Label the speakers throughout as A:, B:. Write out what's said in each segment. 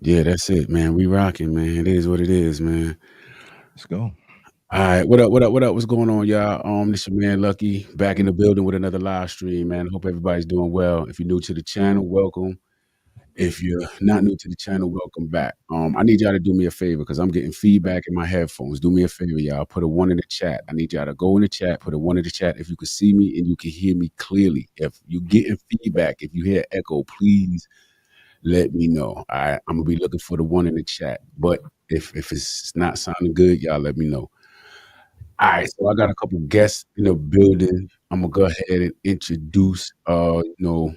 A: Yeah, that's it, man. We rocking, man. It is what it is, man.
B: Let's go.
A: All right, what up? What up? What up? What's going on, y'all? This your man Lucky back in the building with another live stream, man. Hope everybody's doing well. If you're new to the channel, welcome. If you're not new to the channel, welcome back. I need y'all to do me a favor because I'm getting feedback in my headphones. Do me a favor, y'all. Put a one in the chat. I need y'all to go in the chat, put a one in the chat if you can see me and you can hear me clearly. If you getting feedback, if you hear echo, please let me know. All right, I'm gonna be looking for the one in the chat. But if it's not sounding good, y'all let me know. All right, so I got a couple guests in the building. I'm gonna go ahead and introduce the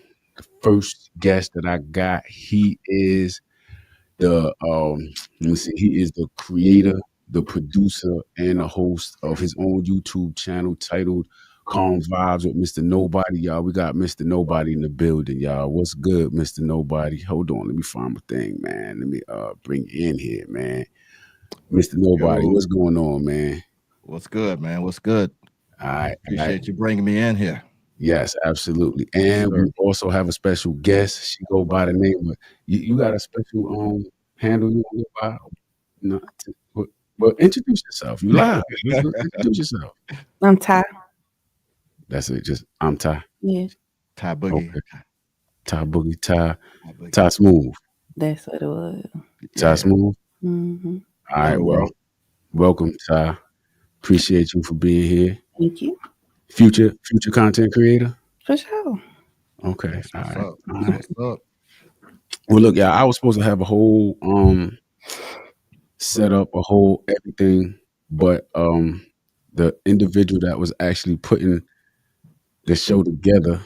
A: first guest that I got. He is the let me see, he is the creator, the producer, and the host of his own YouTube channel titled Calm Vibes with Mr. Nobody. Y'all, we got Mr. Nobody in the building, y'all. What's good, Mr. Nobody? Hold on, let me find my thing, man. Let me bring you in here, man. Mr. Nobody,
B: Yo,
A: what's going on, man?
B: what's good, man? What's good?
A: All right, all right.
B: Appreciate you bringing me in here.
A: Yes, absolutely.
B: Yes,
A: And
B: sir.
A: we also have a special guest. She go by the name of you got a special handle you want to go by? No, well, introduce yourself. You live. Introduce yourself.
C: I'm Ty.
A: That's it. Just I'm Ty.
C: Yeah,
B: Ty Boogie.
A: Okay. Ty Boogie. Ty.
B: Ty Boogie.
A: Ty Smooth.
C: that's what it was.
A: Ty
B: Yeah.
A: Smooth.
C: Hmm.
A: All right.
B: That'll
A: Well,
B: work.
A: welcome, Ty. Appreciate you for being here.
C: Thank you.
A: Future content creator.
C: For sure.
A: Okay.
B: That's
A: All
B: what's
A: right.
B: up.
A: All
B: That's
A: right.
B: what's up.
A: Well, look, yeah, I was supposed to have a whole set up, a whole everything, but the individual that was actually putting the show together,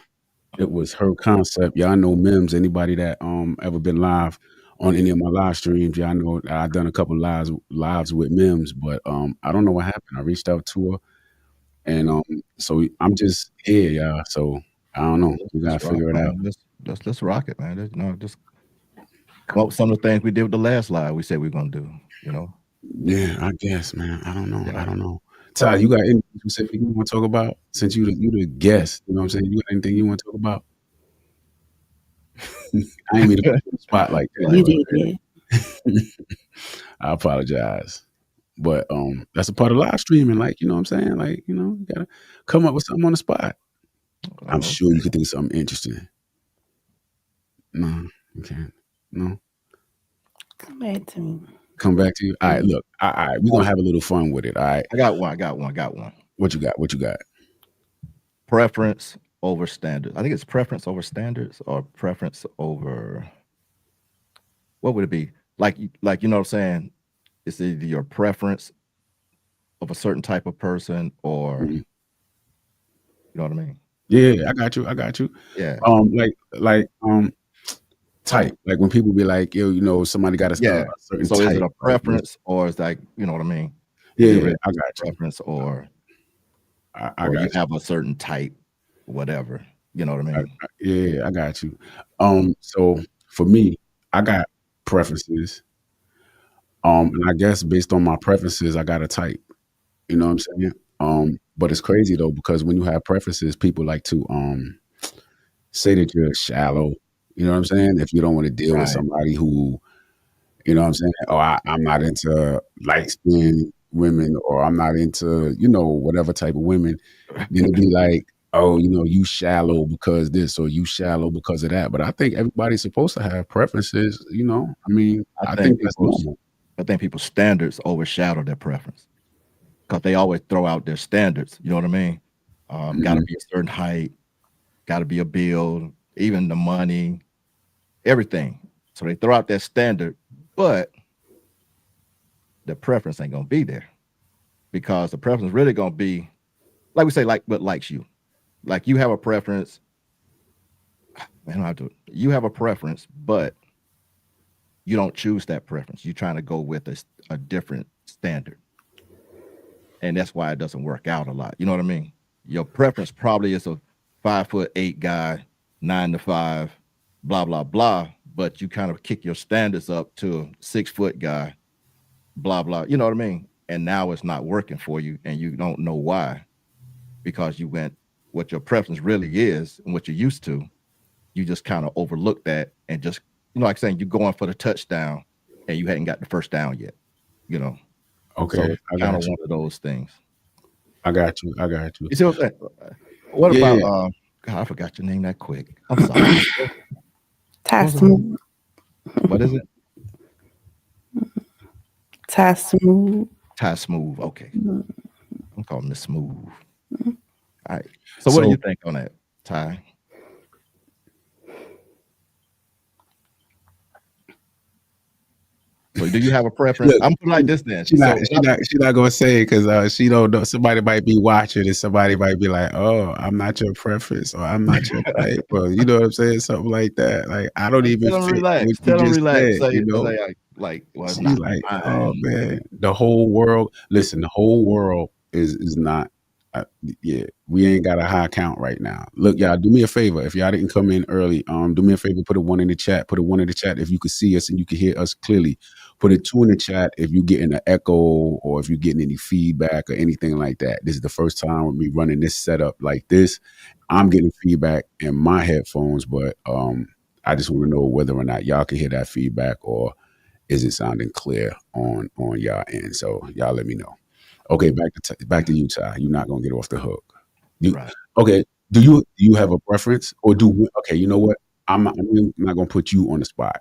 A: it was her concept. Y'all know Mims. Anybody that ever been live on any of my live streams, y'all know I done a couple lives with Mims, but I don't know what happened. I reached out to her, and so I'm just here, y'all. So I don't know. We
B: Let's
A: gotta
B: rock,
A: figure it out.
B: man. Let's rock it, man. Just come up with some of the things we did with the last live. We said we are gonna do. You know.
A: Yeah, I guess, man. I don't know. I
B: Yeah.
A: don't know. Ty, you got anything specific you want to talk about? Since you the guest, you know what I'm saying? You got anything you want to talk about? I ain't mean to put you on the spot like that,
C: You
B: Like,
A: but
C: did that.
A: I apologize. But that's a part of live streaming, like, you know what I'm saying? Like, you gotta come up with something on the spot. I'm
B: oh,
A: sure you could think of something interesting. No, you can't. No.
C: Come back to me.
A: Come back to you. All right,
C: Mhm.
A: look. All right, we're gonna have a little fun with it. All right.
B: I got one. I got one. I got one.
A: What you got? What you got?
B: Preference over standards. I think it's preference over standards or preference over what would it be? Like you know what I'm saying? It's either your preference of a certain type of person or
A: Mhm.
B: you know what I mean?
A: Yeah, I got you. I got you.
B: Yeah.
A: Like type. Like when people be like, yo, somebody got a
B: Yeah.
A: certain
B: So is it
A: type.
B: a
A: Like,
B: preference or is like, you know what I mean? Is it
A: yeah,
B: really
A: I
B: a
A: got you.
B: preference
A: I
B: or you
A: got
B: have a certain type, whatever. You know what I
A: you.
B: mean?
A: Yeah, I got you. So for me, I got preferences. And I guess based on my preferences, I got a type. You know what I'm saying? But it's crazy though because when you have preferences, people like to say that you're shallow. You know what I'm saying? If you don't want to deal with
B: Right.
A: somebody who, you know what I'm saying? Oh, I'm not into light skinned women, or I'm not into, whatever type of women. Then it'd be like, oh, you shallow because this or you shallow because of that. But I think everybody's supposed to have preferences. I mean,
B: I
A: I
B: think
A: think that's
B: people's
A: normal.
B: I think people's standards overshadow their preference because they always throw out their standards. You know what I mean? Got to
A: Mhm.
B: be a certain height, got to be a build, even the money, everything. So they throw out that standard, but the preference ain't gonna be there because the preference really gonna be like we say, like what likes you. Like you have a preference, man. I do. You have a preference, but you don't choose that preference. You're trying to go with a different standard, and that's why it doesn't work out a lot. You know what I mean? Your preference probably is a 5'8" guy, 9 to 5, blah blah blah. But you kind of kick your standards up to a 6 foot guy, blah blah. You know what I mean? And now it's not working for you, and you don't know why because you went what your preference really is and what you're used to. You just kind of overlook that and just like saying you're going for the touchdown and you hadn't got the first down yet. You know, so
A: Okay,
B: it's
A: I
B: kind of
A: got you.
B: one of those things.
A: I got you. I got you.
B: You see what I'm saying? What
A: Yeah,
B: about
A: yeah.
B: God, I forgot your name that quick. I'm sorry.
C: Tie
B: What's the name?
C: smooth.
B: What is it?
C: Tie smooth.
B: Ty Smooth. Okay.
C: Mm.
B: I'm calling this Smooth. All right. So what do you
A: So
B: think on that, Ty? So do you have a preference?
A: look,
B: I'm put it like
A: she,
B: this then.
A: she not
B: So
A: she not she not gonna say it because she don't know. Somebody might be watching and somebody might be like, "Oh, I'm not your preference," or "I'm not your type," or you know what I'm saying, something like that. Like I don't even
B: tell them
A: fit what
B: relax.
A: you
B: Tell them
A: just
B: relax.
A: said.
B: Say
A: You know,
B: like, well, it's
A: she's
B: not
A: like, "Oh
B: mine.
A: man, the whole world." Listen, the whole world is not. Uh, yeah, we ain't got a high count right now. Look, y'all, do me a favor. If y'all didn't come in early, do me a favor. Put a one in the chat. Put a one in the chat if you could see us and you can hear us clearly. Put a two in the chat if you're getting an echo or if you're getting any feedback or anything like that. This is the first time with me running this setup like this. I'm getting feedback in my headphones, but I just want to know whether or not y'all can hear that feedback or is it sounding clear on y'all end. So y'all let me know. Okay, back to you, Ty. You're not gonna get off the hook. You
B: Right.
A: okay? Do you have a preference or okay? You know what? I'm not gonna put you on the spot.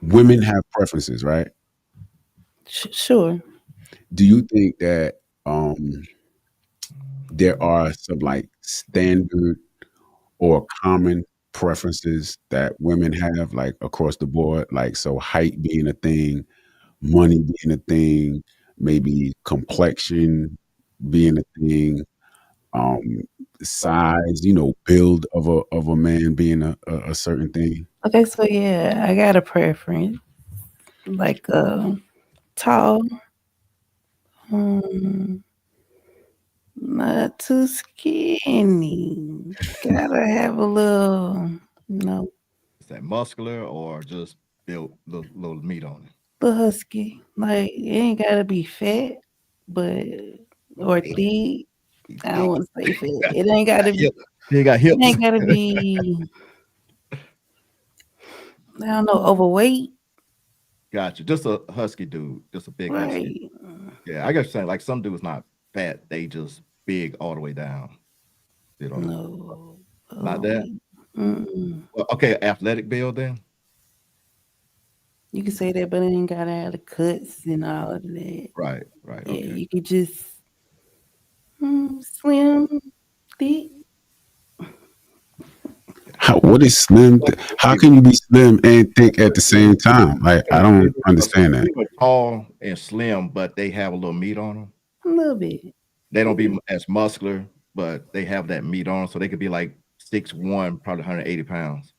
A: Women have preferences, right?
C: Sure.
A: Do you think that um there are some like standard or common preferences that women have like across the board? Like so height being a thing, money being a thing, maybe complexion being a thing, um size, build of a man being a certain thing.
C: Okay, so yeah, I got a preference. Like tall, um, not too skinny. Gotta have a little,
B: Is that muscular or just built little meat on it?
C: little husky. Like it ain't gotta be fat, but or
B: Thick.
C: thick.
B: He's
C: I don't
B: thick.
C: want to say fat. It ain't gotta.
B: Got
C: It
B: hips. He got hips.
C: ain't gotta be. I don't know, overweight.
B: Gotcha. Just a husky dude. Just a big husky.
C: Right.
B: Yeah, I got you saying like some dudes not fat, they just big all the way down. You know,
C: No.
B: not that.
C: Overweight. Mm-mm.
B: Well, okay, athletic build then.
C: You can say that, but it ain't gotta have the cuts and all of that.
B: Right, right,
C: Yeah,
B: okay.
C: you could just slim, thick.
A: What is slim?
B: Like
A: How
B: either,
A: can you be slim and thick at the
B: either,
A: same time? Like I
B: either,
A: don't understand that.
B: either tall and slim, but they have a little meat on them.
C: A little bit.
B: They don't be
C: Yeah.
B: as muscular, but they have that meat on, so they could be like 6'1", probably 180 pounds.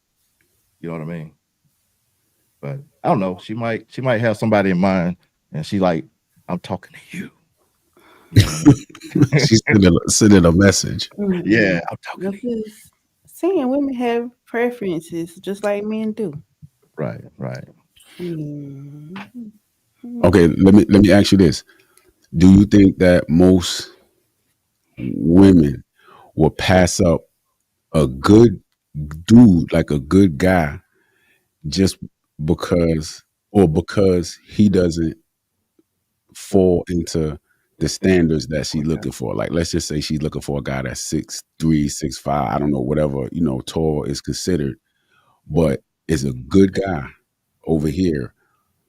B: You know what I mean? But I don't know. She might have somebody in mind, and she like, I'm talking to you. You know what I mean?
A: She's sending a message.
C: Mm-mm.
B: Yeah, I'm talking
C: I'm
B: to you.
C: just saying women have preferences just like men do.
B: Right, right.
C: Mm.
A: Okay, let me ask you this: do you think that most women will pass up a good dude, like a good guy, just because, or because he doesn't fall into the standards that she's
B: Okay.
A: looking for? Like, let's just say she's looking for a guy that's 6'3", 6'5", I don't know, whatever, tall is considered, but is a good guy over here,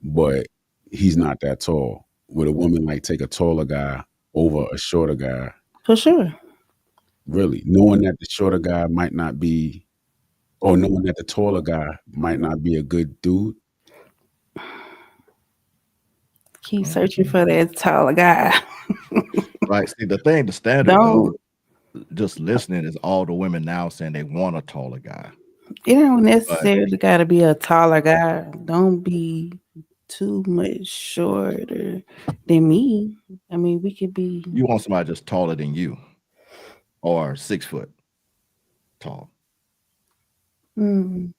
A: but he's not that tall. Would a woman like take a taller guy over a shorter guy?
C: For sure.
A: Really, knowing that the shorter guy might not be, or knowing that the taller guy might not be a good dude.
C: Keep searching
B: Mhm.
C: for that taller guy.
B: Right. See, the standard though,
C: Don't
B: just listening is all the women now saying they want a taller guy.
C: it don't
B: But
C: necessarily gotta be a taller guy. Don't be too much shorter than me. I mean, we could be
B: you want somebody just taller than you or 6 foot tall.
C: mm,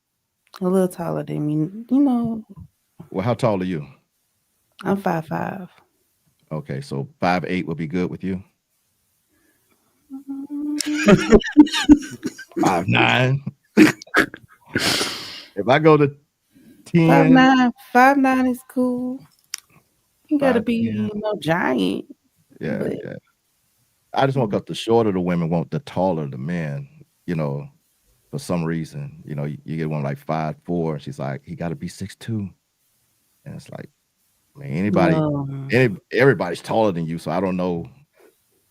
C: a little taller than me. You know,
B: Well, how tall are you?
C: I'm 5'5".
B: Okay, so 5'8" would be good with you.
C: Mm,
B: 5'9". If I go to
C: Five
B: 10,
C: nine, 5'9" is cool. You gotta
B: 5,
C: be,
B: 10,
C: giant,
B: yeah,
C: but
B: yeah. I just want because the shorter the women want, the taller the men. You know, for some reason, you get one like 5'4", she's like, he got to be 6'2", and it's like, man,
C: um,
B: everybody's taller than you, so I don't know.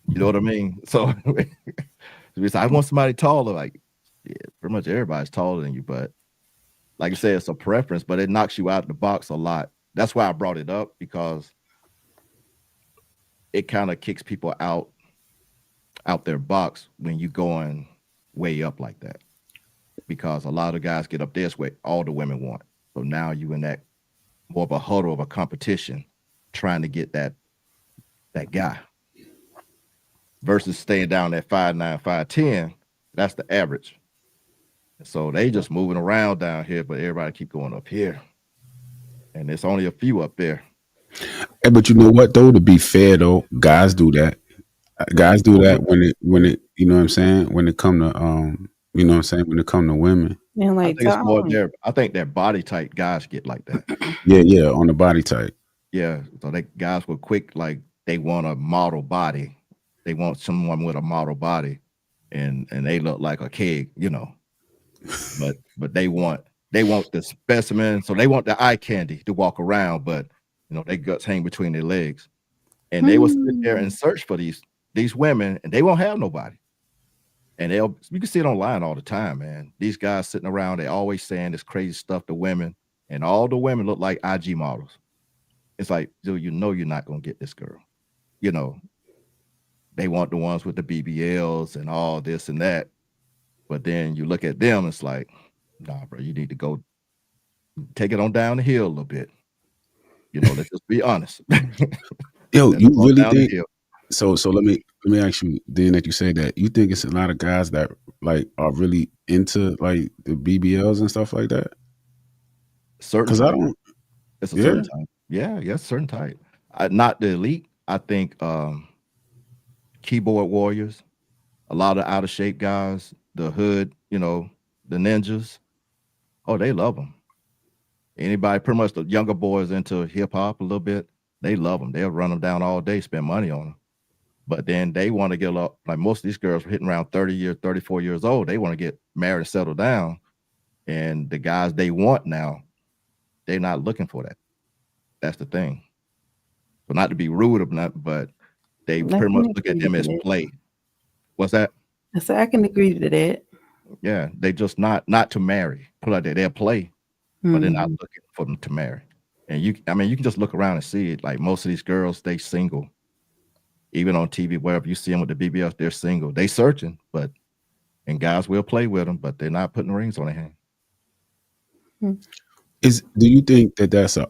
B: You know what I mean? So it's like, I want somebody taller. Like, yeah, pretty much everybody's taller than you, but like you said, it's a preference, but it knocks you out of the box a lot. That's why I brought it up because it kind of kicks people out their box when you going way up like that. Because a lot of guys get up there, it's what all the women want. So now you in that more of a huddle of a competition, trying to get that guy versus staying down at 5'9", 5'10". That's the average. So they just moving around down here, but everybody keep going up here, and it's only a few up there.
A: Hey, but you know what though? To be fair though, guys do that. Guys do
B: Oh, do
A: that
B: they?
A: when it you know what I'm saying, when it come to you know what I'm saying, when it come to women.
C: and
B: I
C: like
B: think it's more
C: Tom,
B: there. I think their body type guys get like that.
A: Yeah, yeah, on the body type.
B: Yeah, so they guys were quick, like they want a model body. They want someone with a model body, and they look like a keg. But they want the specimen, so they want the eye candy to walk around, but their guts hang between their legs, and they will sit there and
C: hmm,
B: search for these women, and they won't have nobody. And you can see it online all the time, man. These guys sitting around, they always saying this crazy stuff to women, and all the women look like IG models. It's like, dude, you're not gonna get this girl. You know, they want the ones with the BBLs and all this and that. But then you look at them, it's like, nah, bro, you need to go take it on down the hill a little bit. Let's just be honest.
A: Yo,
B: Let's
A: you
B: go
A: really
B: down the
A: think
B: hill.
A: so let me ask you then that you say that. You think it's a lot of guys that like are really into like the BBLs and stuff like that?
B: Certain
A: Cuz I
B: type.
A: don't
B: It's a
A: yeah.
B: certain type. Yeah, yeah, certain type. Not the elite. I think keyboard warriors, a lot of out of shape guys, the hood, the ninjas. Oh, they love them. Anybody, pretty much the younger boys into hip hop a little bit, they love them. They'll run them down all day, spend money on them. But then they want to get up. Like most of these girls are hitting around 30 years, 34 years old. They want to get married and settle down. And the guys they want now, they're not looking for that. That's the thing. So not to be rude or not, but they
C: I
B: pretty
C: can
B: much look at
C: agree
B: them
C: to
B: as
C: that.
B: play. What's that?
C: I said I can agree to that.
B: Yeah, they just not to marry. Put it like that. They'll play, but they're not
C: Hmm.
B: looking for them to marry. And you can just look around and see it. Like most of these girls, they single. Even on TV, wherever you see them with the BBS, they're single. They searching, but and guys will play with them, but they're not putting rings on their hand.
A: Is do you think that that's a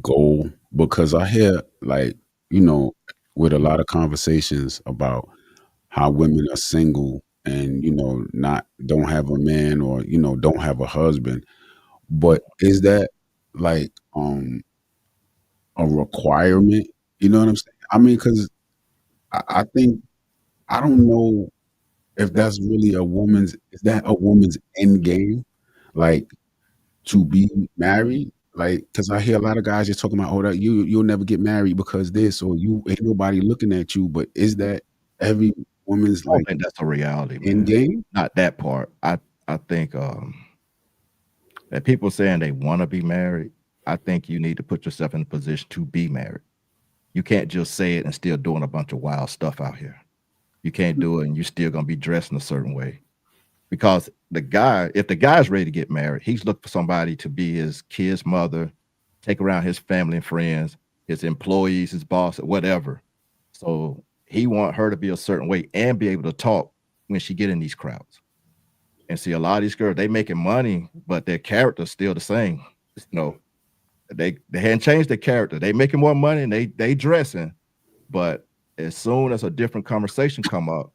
A: goal? Because I hear like, you know, with a lot of conversations about how women are single and not don't have a man or don't have a husband, but is that like a requirement? You know what I'm saying? I mean, because I think I don't know if that's really a woman's. Is that a woman's end game? Like to be married? Like, because I hear a lot of guys just talking about, oh, that you'll never get married because this, or you ain't nobody looking at you. But is that every woman's
B: I don't
A: like
B: think that's a reality,
A: end
B: man.
A: game?
B: Not that part. I think that people saying they want to be married. I think you need to put yourself in a position to be married. You can't just say it and still doing a bunch of wild stuff out here. You can't do it and you're still gonna be dressed in a certain way. Because if the guy's ready to get married, he's looking for somebody to be his kid's mother, take around his family and friends, his employees, his boss, whatever. So he want her to be a certain way and be able to talk when she get in these crowds. And see, a lot of these girls, they making money, but their character's still the same. You know, they hadn't changed their character. They making more money and they dressing, but as soon as a different conversation come up,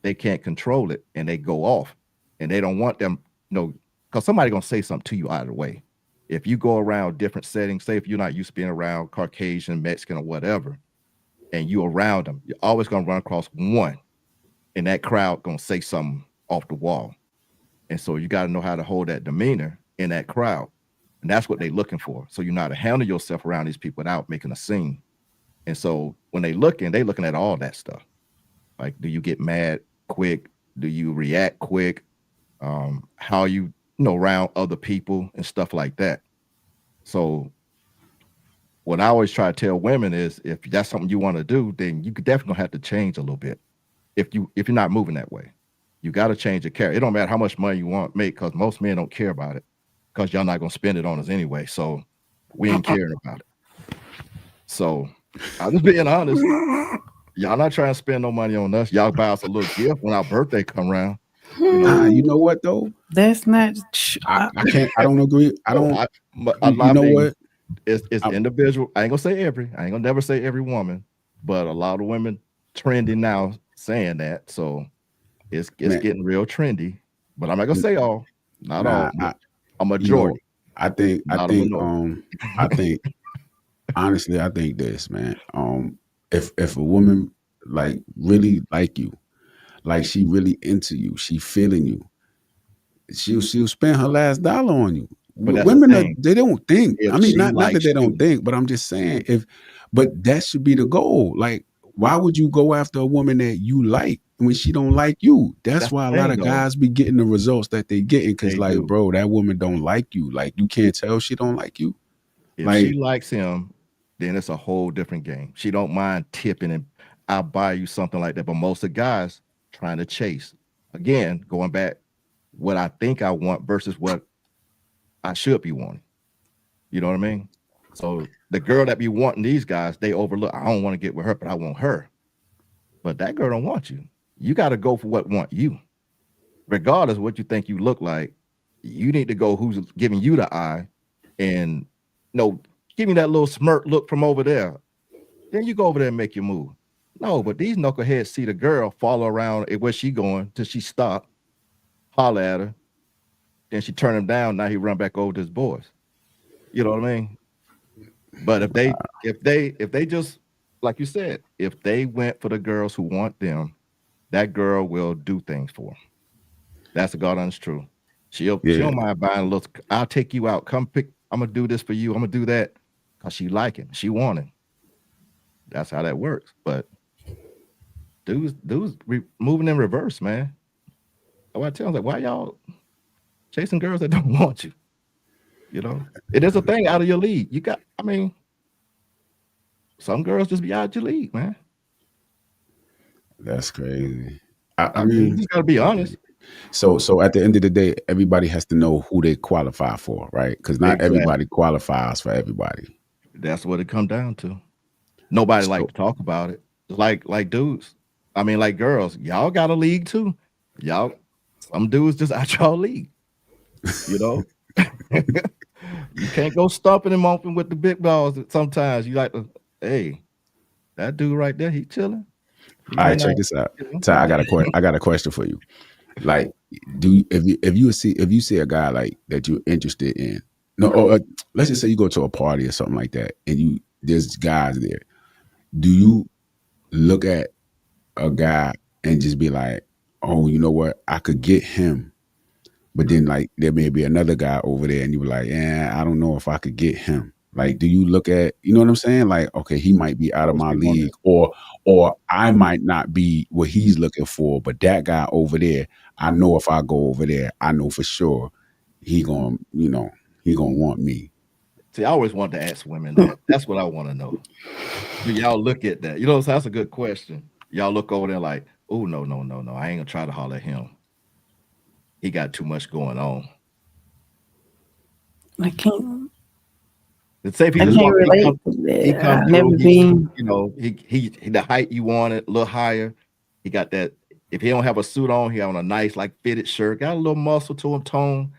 B: they can't control it and they go off. And they don't want them, because somebody gonna say something to you either way. If you go around different settings, say if you're not used to being around Caucasian, Mexican, or whatever, and you around them, you're always gonna run across one, and that crowd gonna say something off the wall. And so you got to know how to hold that demeanor in that crowd. And that's what they're looking for. So you know how to handle yourself around these people without making a scene. And so when they looking at all that stuff. Like, do you get mad quick? Do you react quick? How you know around other people and stuff like that. So what I always try to tell women is if that's something you want to do, then you could definitely have to change a little bit. If you're not moving that way, you got to change your character. It don't matter how much money you want to make because most men don't care about it because y'all not gonna spend it on us anyway. So we ain't caring about it. So I'm just being honest. Y'all not trying to spend no money on us. Y'all buy us a little gift when our birthday come around. You know,
A: You know what though?
C: That's not.
A: I can't. I don't agree. I
B: so
A: don't.
B: I
A: You know
B: mean,
A: what?
B: it's
A: I,
B: individual. I ain't gonna say every. I ain't gonna never say every woman, but a lot of women trending now saying that. So it's
A: man,
B: getting real trendy. But I'm not gonna say all, not
A: nah.
B: all, but a
A: You know,
B: majority,
A: I think. I
B: not a
A: think.
B: minority.
A: I think. Honestly, I think this, man. If a woman like really like you, like she really into you, she feeling you, she'll spend her last dollar on you.
B: But that's the
A: Women are
B: thing.
A: they don't think. I
B: If
A: mean,
B: she
A: not that
B: likes
A: they don't
B: you,
A: think, but I'm just saying but that should be the goal. Like, why would you go after a woman that you like when she don't like you? That's
B: that's
A: why a
B: the
A: lot
B: thing
A: of
B: though.
A: guys be getting the results that they getting because
B: They
A: like,
B: do.
A: bro, that woman don't like you. Like, you can't tell she don't like you.
B: If she
A: Like,
B: likes him, then it's a whole different game. She don't mind tipping and I'll buy you something like that. But most of the guys trying to chase. Again, going back, what I think I want versus what I should be wanting. You know what I mean? So the girl that be wanting these guys, they overlook. I don't want to get with her, but I want her. But that girl don't want you. You got to go for what want you, regardless of what you think you look like. You need to go who's giving you the eye, and no, give me that little smirk look from over there. Then you go over there and make your move. No, but these knuckleheads see the girl follow around where she going till she stop, holler at her, then she turn him down. Now he run back over to his boys. You know what I mean? But if they just like you said, if they went for the girls who want them, that girl will do things for them. That's the God honest truth. She
A: yeah,
B: don't mind buying a little. I'll take you out. Come pick. I'm gonna do this for you. I'm gonna do that because she like it. She want it. That's how that works. But dudes moving in reverse, man. So I tell them like, why y'all chasing girls that don't want you? You know, it is a thing out of your league. You got. I mean, some girls just be out your league, man.
A: that's crazy. I
B: I mean, you
A: mean,
B: just gotta be honest.
A: so at the end of the day, everybody has to know who they qualify for, right? Because not everybody
B: Exactly.
A: qualifies for everybody.
B: That's what it come down to. Nobody like
A: So
B: to talk about it. Like dudes. I mean, like girls. Y'all got a league too. Y'all, some dudes just out y'all league. You know, you can't go stomping and mopping with the big dogs. Sometimes you like to, hey, that dude right there, he chilling. He
A: all
B: may
A: right,
B: not,
A: check this out.
B: you know.
A: Ty, I got a question for you. Like, if you see a guy like that you're interested in, no, or let's just say you go to a party or something like that, and there's guys there. Do you look at a guy and just be like, oh, you know what, I could get him, but then like there may be another guy over there, and you were like, yeah, I don't know if I could get him. Like, do you look at, you know what I'm saying? Like, okay, he might be out of
B: Most
A: my
B: people on
A: league,
B: that.
A: or I might not be what he's looking for, but that guy over there, I know if I go over there, I know for sure he gonna, he gonna want me.
B: See, I always wanted to ask women that. That's what I want to know. Do y'all look at that? You know, so that's a good question. Y'all look over there like, oh no, no, no, no. I ain't gonna try to holler at him. He got too much going on.
C: I can't.
B: Let's say if he
C: I
B: just
C: can't
B: walk,
C: relate to
B: he
C: that.
B: come
C: I've
B: through.
C: never been.
B: You know, he the height you wanted, a little higher. He got that. If he don't have a suit on, he on a nice like fitted shirt. Got a little muscle to him, tone.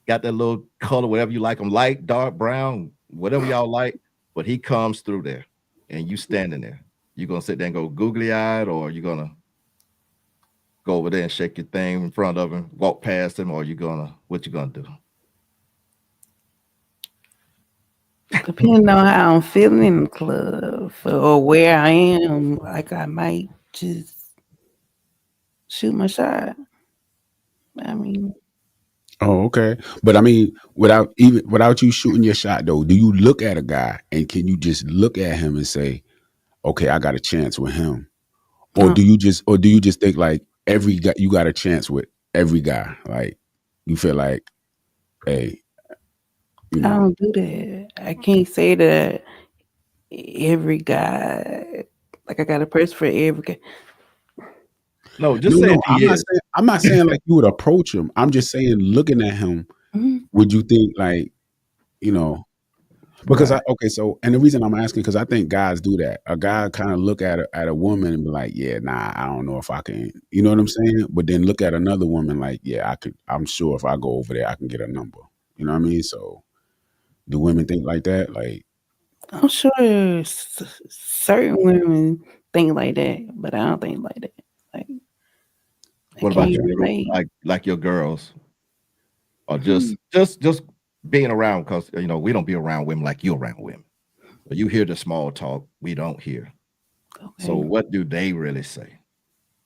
B: Got that little color, whatever you like him, light, dark, brown, whatever y'all like. But he comes through there, and you standing there. You gonna sit there and go googly eyed, or you gonna go over there and shake your thing in front of him, walk past him, or you gonna what you gonna do?
C: Depending on how I'm feeling in the club or where I am, like I might just shoot my shot. I mean,
A: Oh, okay. But I mean, without you shooting your shot though, do you look at a guy and can you just look at him and say, "Okay, I got a chance with him,"
C: Uh,
A: or do you just think like every guy you got a chance with every guy? Like you feel like, hey, you
C: I
A: know,
C: don't do that. I can't say that every guy, like I got a person for every guy.
B: No, just
A: no,
B: say if
A: no,
B: he is.
A: I'm not saying like you would approach him. I'm just saying looking at him,
C: Mhm.
A: would you think like, you know, because
B: Right.
A: and the reason I'm asking because I think guys do that. A guy kind of look at a woman and be like, yeah, nah, I don't know if I can, you know what I'm saying? But then look at another woman like, yeah, I could. I'm sure if I go over there, I can get a number. You know what I mean? So do women think like that? Like,
C: I'm sure certain women think like that, but I don't think like that. Like I
B: What about
C: can't
B: you,
A: okay,
B: Drew?
C: relate.
B: Like your girls, or
C: Hmm,
B: just being around because we don't be around women like you around women. So you hear the small talk we don't hear. So
C: okay.
B: what do they really say?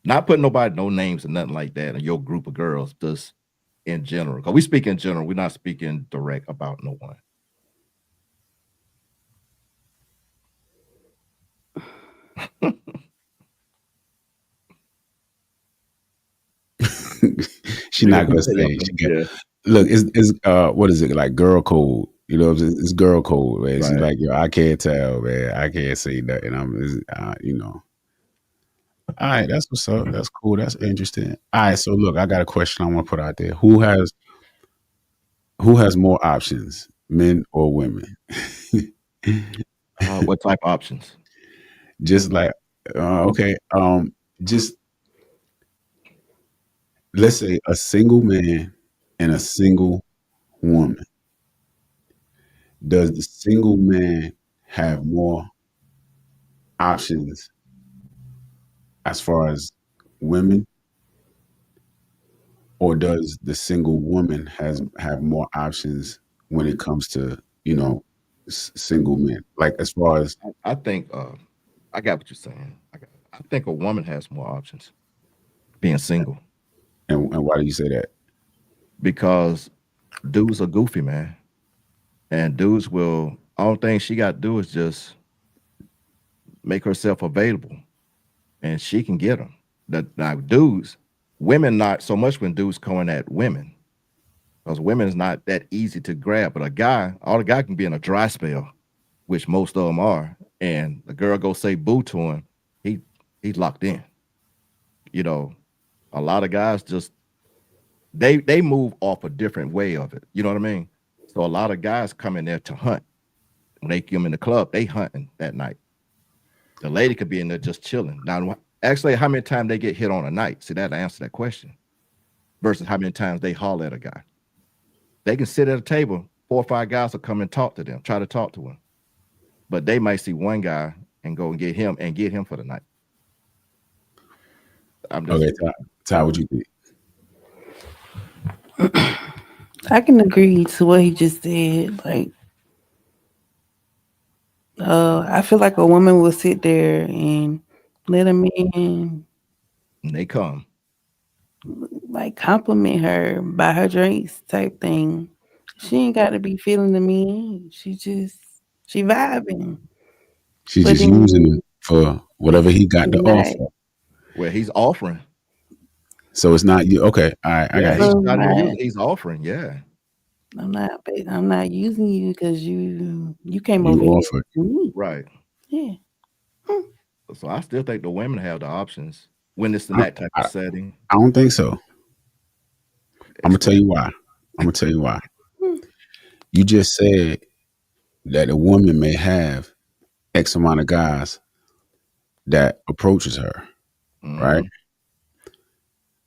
B: Not putting nobody no names or nothing like that in your group of girls, just in general. Because we speak in general, we're not speaking direct about no one.
A: she
B: Nigga,
A: not gonna
B: tell your
A: say. She got
B: yeah,
A: look. It's what is it like? Girl code. You know, it's girl code, man. She's
B: right.
A: like, yo, I can't tell, man. I can't say nothing. You know. All right, that's what's up. That's cool. That's interesting. All right, so look, I got a question I want to put out there. Who has more options, men or women?
B: What type of options?
A: Just like, okay, just let's say a single man and a single woman. Does the single man have more options as far as women, or does the single woman has have more options when it comes to single men? Like as far as
B: I think I got what you're saying. I think a woman has more options being single
A: and why do you say that?
B: because dudes are goofy, man. And dudes will all thing she got to do is just make herself available and she can get them. That now dudes, women not so much when dudes coming at women because women is not that easy to grab. But a guy, all the guy can be in a dry spell, which most of them are, and the girl go say boo to him, he he's locked in. You know, a lot of guys just they move off a different way of it. You know what I mean? So a lot of guys come in there to hunt. When they come in the club, they hunting that night. The lady could be in there just chilling. Now, actually, how many times they get hit on a night? See, that answer that question versus how many times they holler at a guy. They can sit at a table, 4 or 5 guys will come and talk to them, try to talk to him. But they might see one guy and go and get him for the night. I'm just
A: Okay, Ty, what you think?
C: I can agree to what he just said. Like, I feel like a woman will sit there and let a man
B: they come.
C: like compliment her, buy her drinks type thing. She ain't got to be feeling the man. She vibing.
A: She's
C: But
A: just using him
C: then
A: for whatever he got to
C: not
A: offer.
B: Well, he's offering.
A: So it's not you. Okay, all right, I
B: Yeah,
A: got
B: he's
A: you.
C: so
B: not even
C: not
B: using. He's offering. Yeah.
C: I'm not using you because you came
A: You
C: over here
A: offered.
C: to me.
B: Right.
C: Yeah. Hmm.
B: So I still think the women have the options when it's in
A: I,
B: that type of
A: I,
B: setting.
A: I don't think so. I'm gonna tell
B: Explain.
A: you why. I'm gonna tell you why.
C: Hmm.
A: You just said that a woman may have X amount of guys that approaches her, right?
B: Hmm.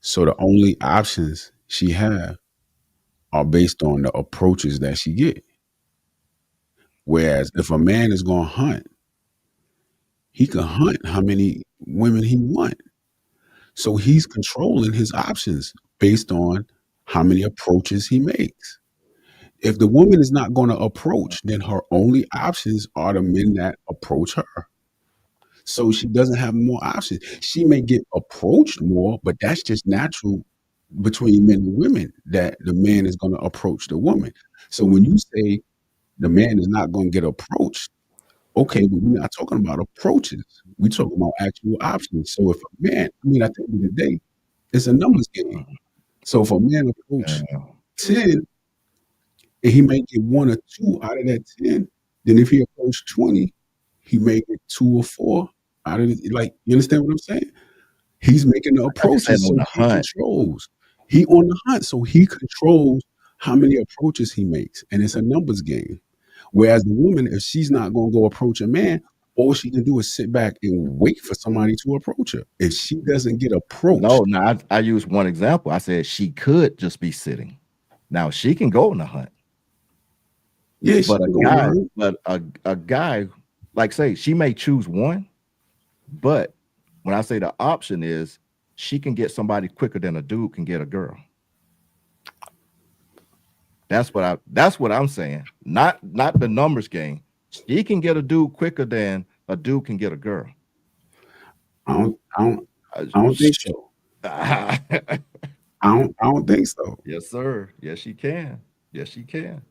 A: So the only options she have are based on the approaches that she get. Whereas if a man is gonna hunt, he can hunt how many women he want. So he's controlling his options based on how many approaches he makes. If the woman is not going to approach, then her only options are the men that approach her. So she doesn't have more options. She may get approached more, but that's just natural. between men and women that the man is going to approach the woman. So when you say the man is not going to get approached, okay, but we're not talking about approaches. We're talking about actual options. So if a man, I mean, at the end of the day, it's a numbers game. So if a man approach
B: Yeah.
A: 10 and he may get one or two out of that 10, then if he approach 20, he may get two or four out of it. Like, you understand what I'm saying? He's making the
B: I thought you said
A: approaches
B: on
A: so
B: the
A: he
B: hunt.
A: controls. He on the hunt, so he controls how many approaches he makes. And it's a numbers game. Whereas the woman, if she's not going to go approach a man, all she can do is sit back and wait for somebody to approach her. If she doesn't get
B: No,
A: approached,
B: no, I used one example. I said she could just be sitting. Now she can go on the hunt,
A: yeah, she
B: but
A: can go on the hunt.
B: a guy, like say, she may choose one, but when I say the option is she can get somebody quicker than a dude can get a girl. That's what I'm saying. Not the numbers game. She can get a dude quicker than a dude can get a girl.
A: I don't, I don't,
B: Uh,
A: I don't think so. I don't think so.
B: yes, sir. Yes, she can. Yes, she can.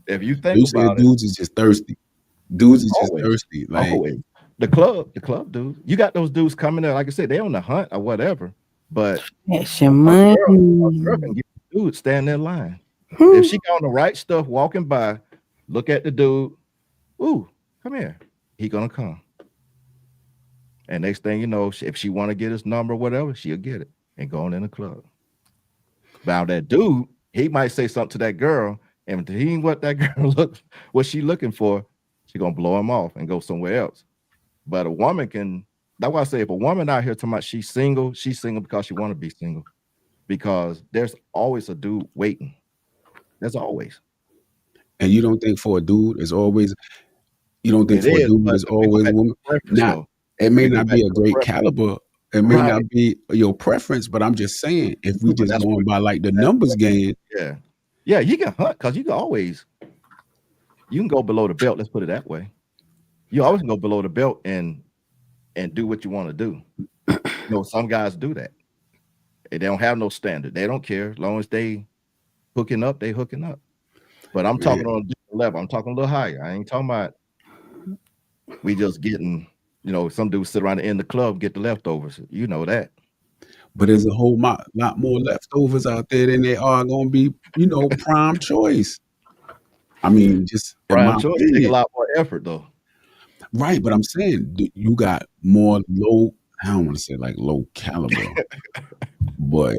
B: If you think
A: You said
B: about it,
A: dudes is just thirsty. Dudes is just
B: always,
A: thirsty. Like,
B: always. The club dudes. You got those dudes coming there, like I said, they on the hunt or whatever. But
C: That's your
B: a
C: money.
B: girl can get a dude stand in line. If
C: Hmm.
B: she got on the right stuff, walking by, look at the dude. Ooh, come here. He gonna come. And next thing you know, if she want to get his number, or whatever, she'll get it and go on in the club. Now that dude, he might say something to that girl, and if he ain't what that girl what she looking for, she gonna blow him off and go somewhere else. But a woman can. That's why I say if a woman out here talking about she's single because she want to be single. Because there's always a dude waiting. There's always.
A: and you don't think for a dude is always, you don't think
B: It
A: for a
B: is,
A: dude
B: but
A: is
B: we go
A: always a
B: back to
A: woman.
B: the preference
A: Not,
B: though.
A: it may
B: We go
A: not
B: back
A: be
B: to
A: a
B: the
A: great
B: preference.
A: caliber. It may
B: Right.
A: not be your preference, but I'm just saying, if we
B: But
A: just going by like the
B: that's
A: numbers
B: what
A: game,
B: yeah. Yeah, you can hunt because you can go below the belt. Let's put it that way. You always can go below the belt and do what you want to do. Some guys do that. They don't have no standard. They don't care as long as they hooking up. They hooking up. But I'm talking
A: man.
B: on a different level. I'm talking a little higher. I ain't talking about we just getting. Some dudes sit around in the club get the leftovers. You know that.
A: But there's a whole lot more leftovers out there than they are going to be, prime choice. I mean, just in
B: Prime
A: my
B: choice take a
A: opinion,
B: lot more effort though.
A: right? But I'm saying you got more low. I don't want to say like low caliber, but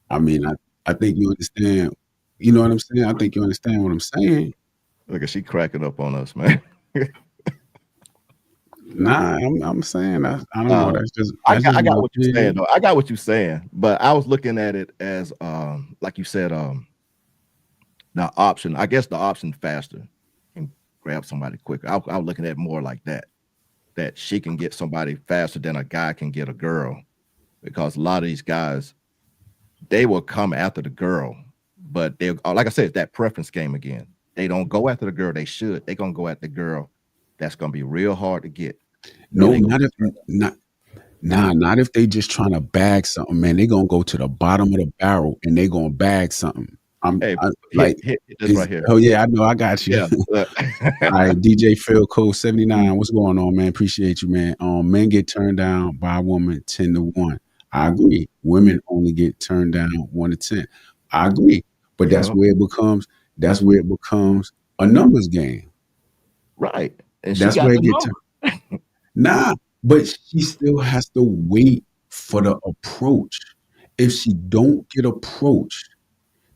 A: I mean, I think you understand. You know what I'm saying? I think you understand what I'm saying.
B: Look at she cracking up on us, man.
A: Nah, I'm saying I don't know.
B: Uh,
A: That's just
B: I got
A: my
B: what you're saying
A: opinion.
B: though. I got what you're saying, but I was looking at it as like you said, the option. I guess the option faster and grab somebody quicker. I was looking at it more like that. That she can get somebody faster than a guy can get a girl, because a lot of these guys they will come after the girl, but they like I said, it's that preference game again. They don't go after the girl they should. They're gonna go at the girl that's gonna be real hard to get, and
A: No,
B: they gonna
A: not if not nah, not if they just trying to bag something, man. They gonna go to the bottom of the barrel and they gonna bag something.
B: hey
A: Like
B: hit this
A: is
B: right here.
A: oh yeah, I know, I got you.
B: Yeah.
A: All right, DJ Phil Code 79. What's going on, man? Appreciate you, man. Men get turned down by a woman 10 to 1. I agree. Women only get turned down 1 to 10. I agree. But
B: Yeah,
A: that's where it becomes a numbers game.
B: right. And she
A: That's
B: got
A: where
B: the
A: it get turned.
B: number.
A: Nah, but she still has to wait for the approach. If she don't get approached,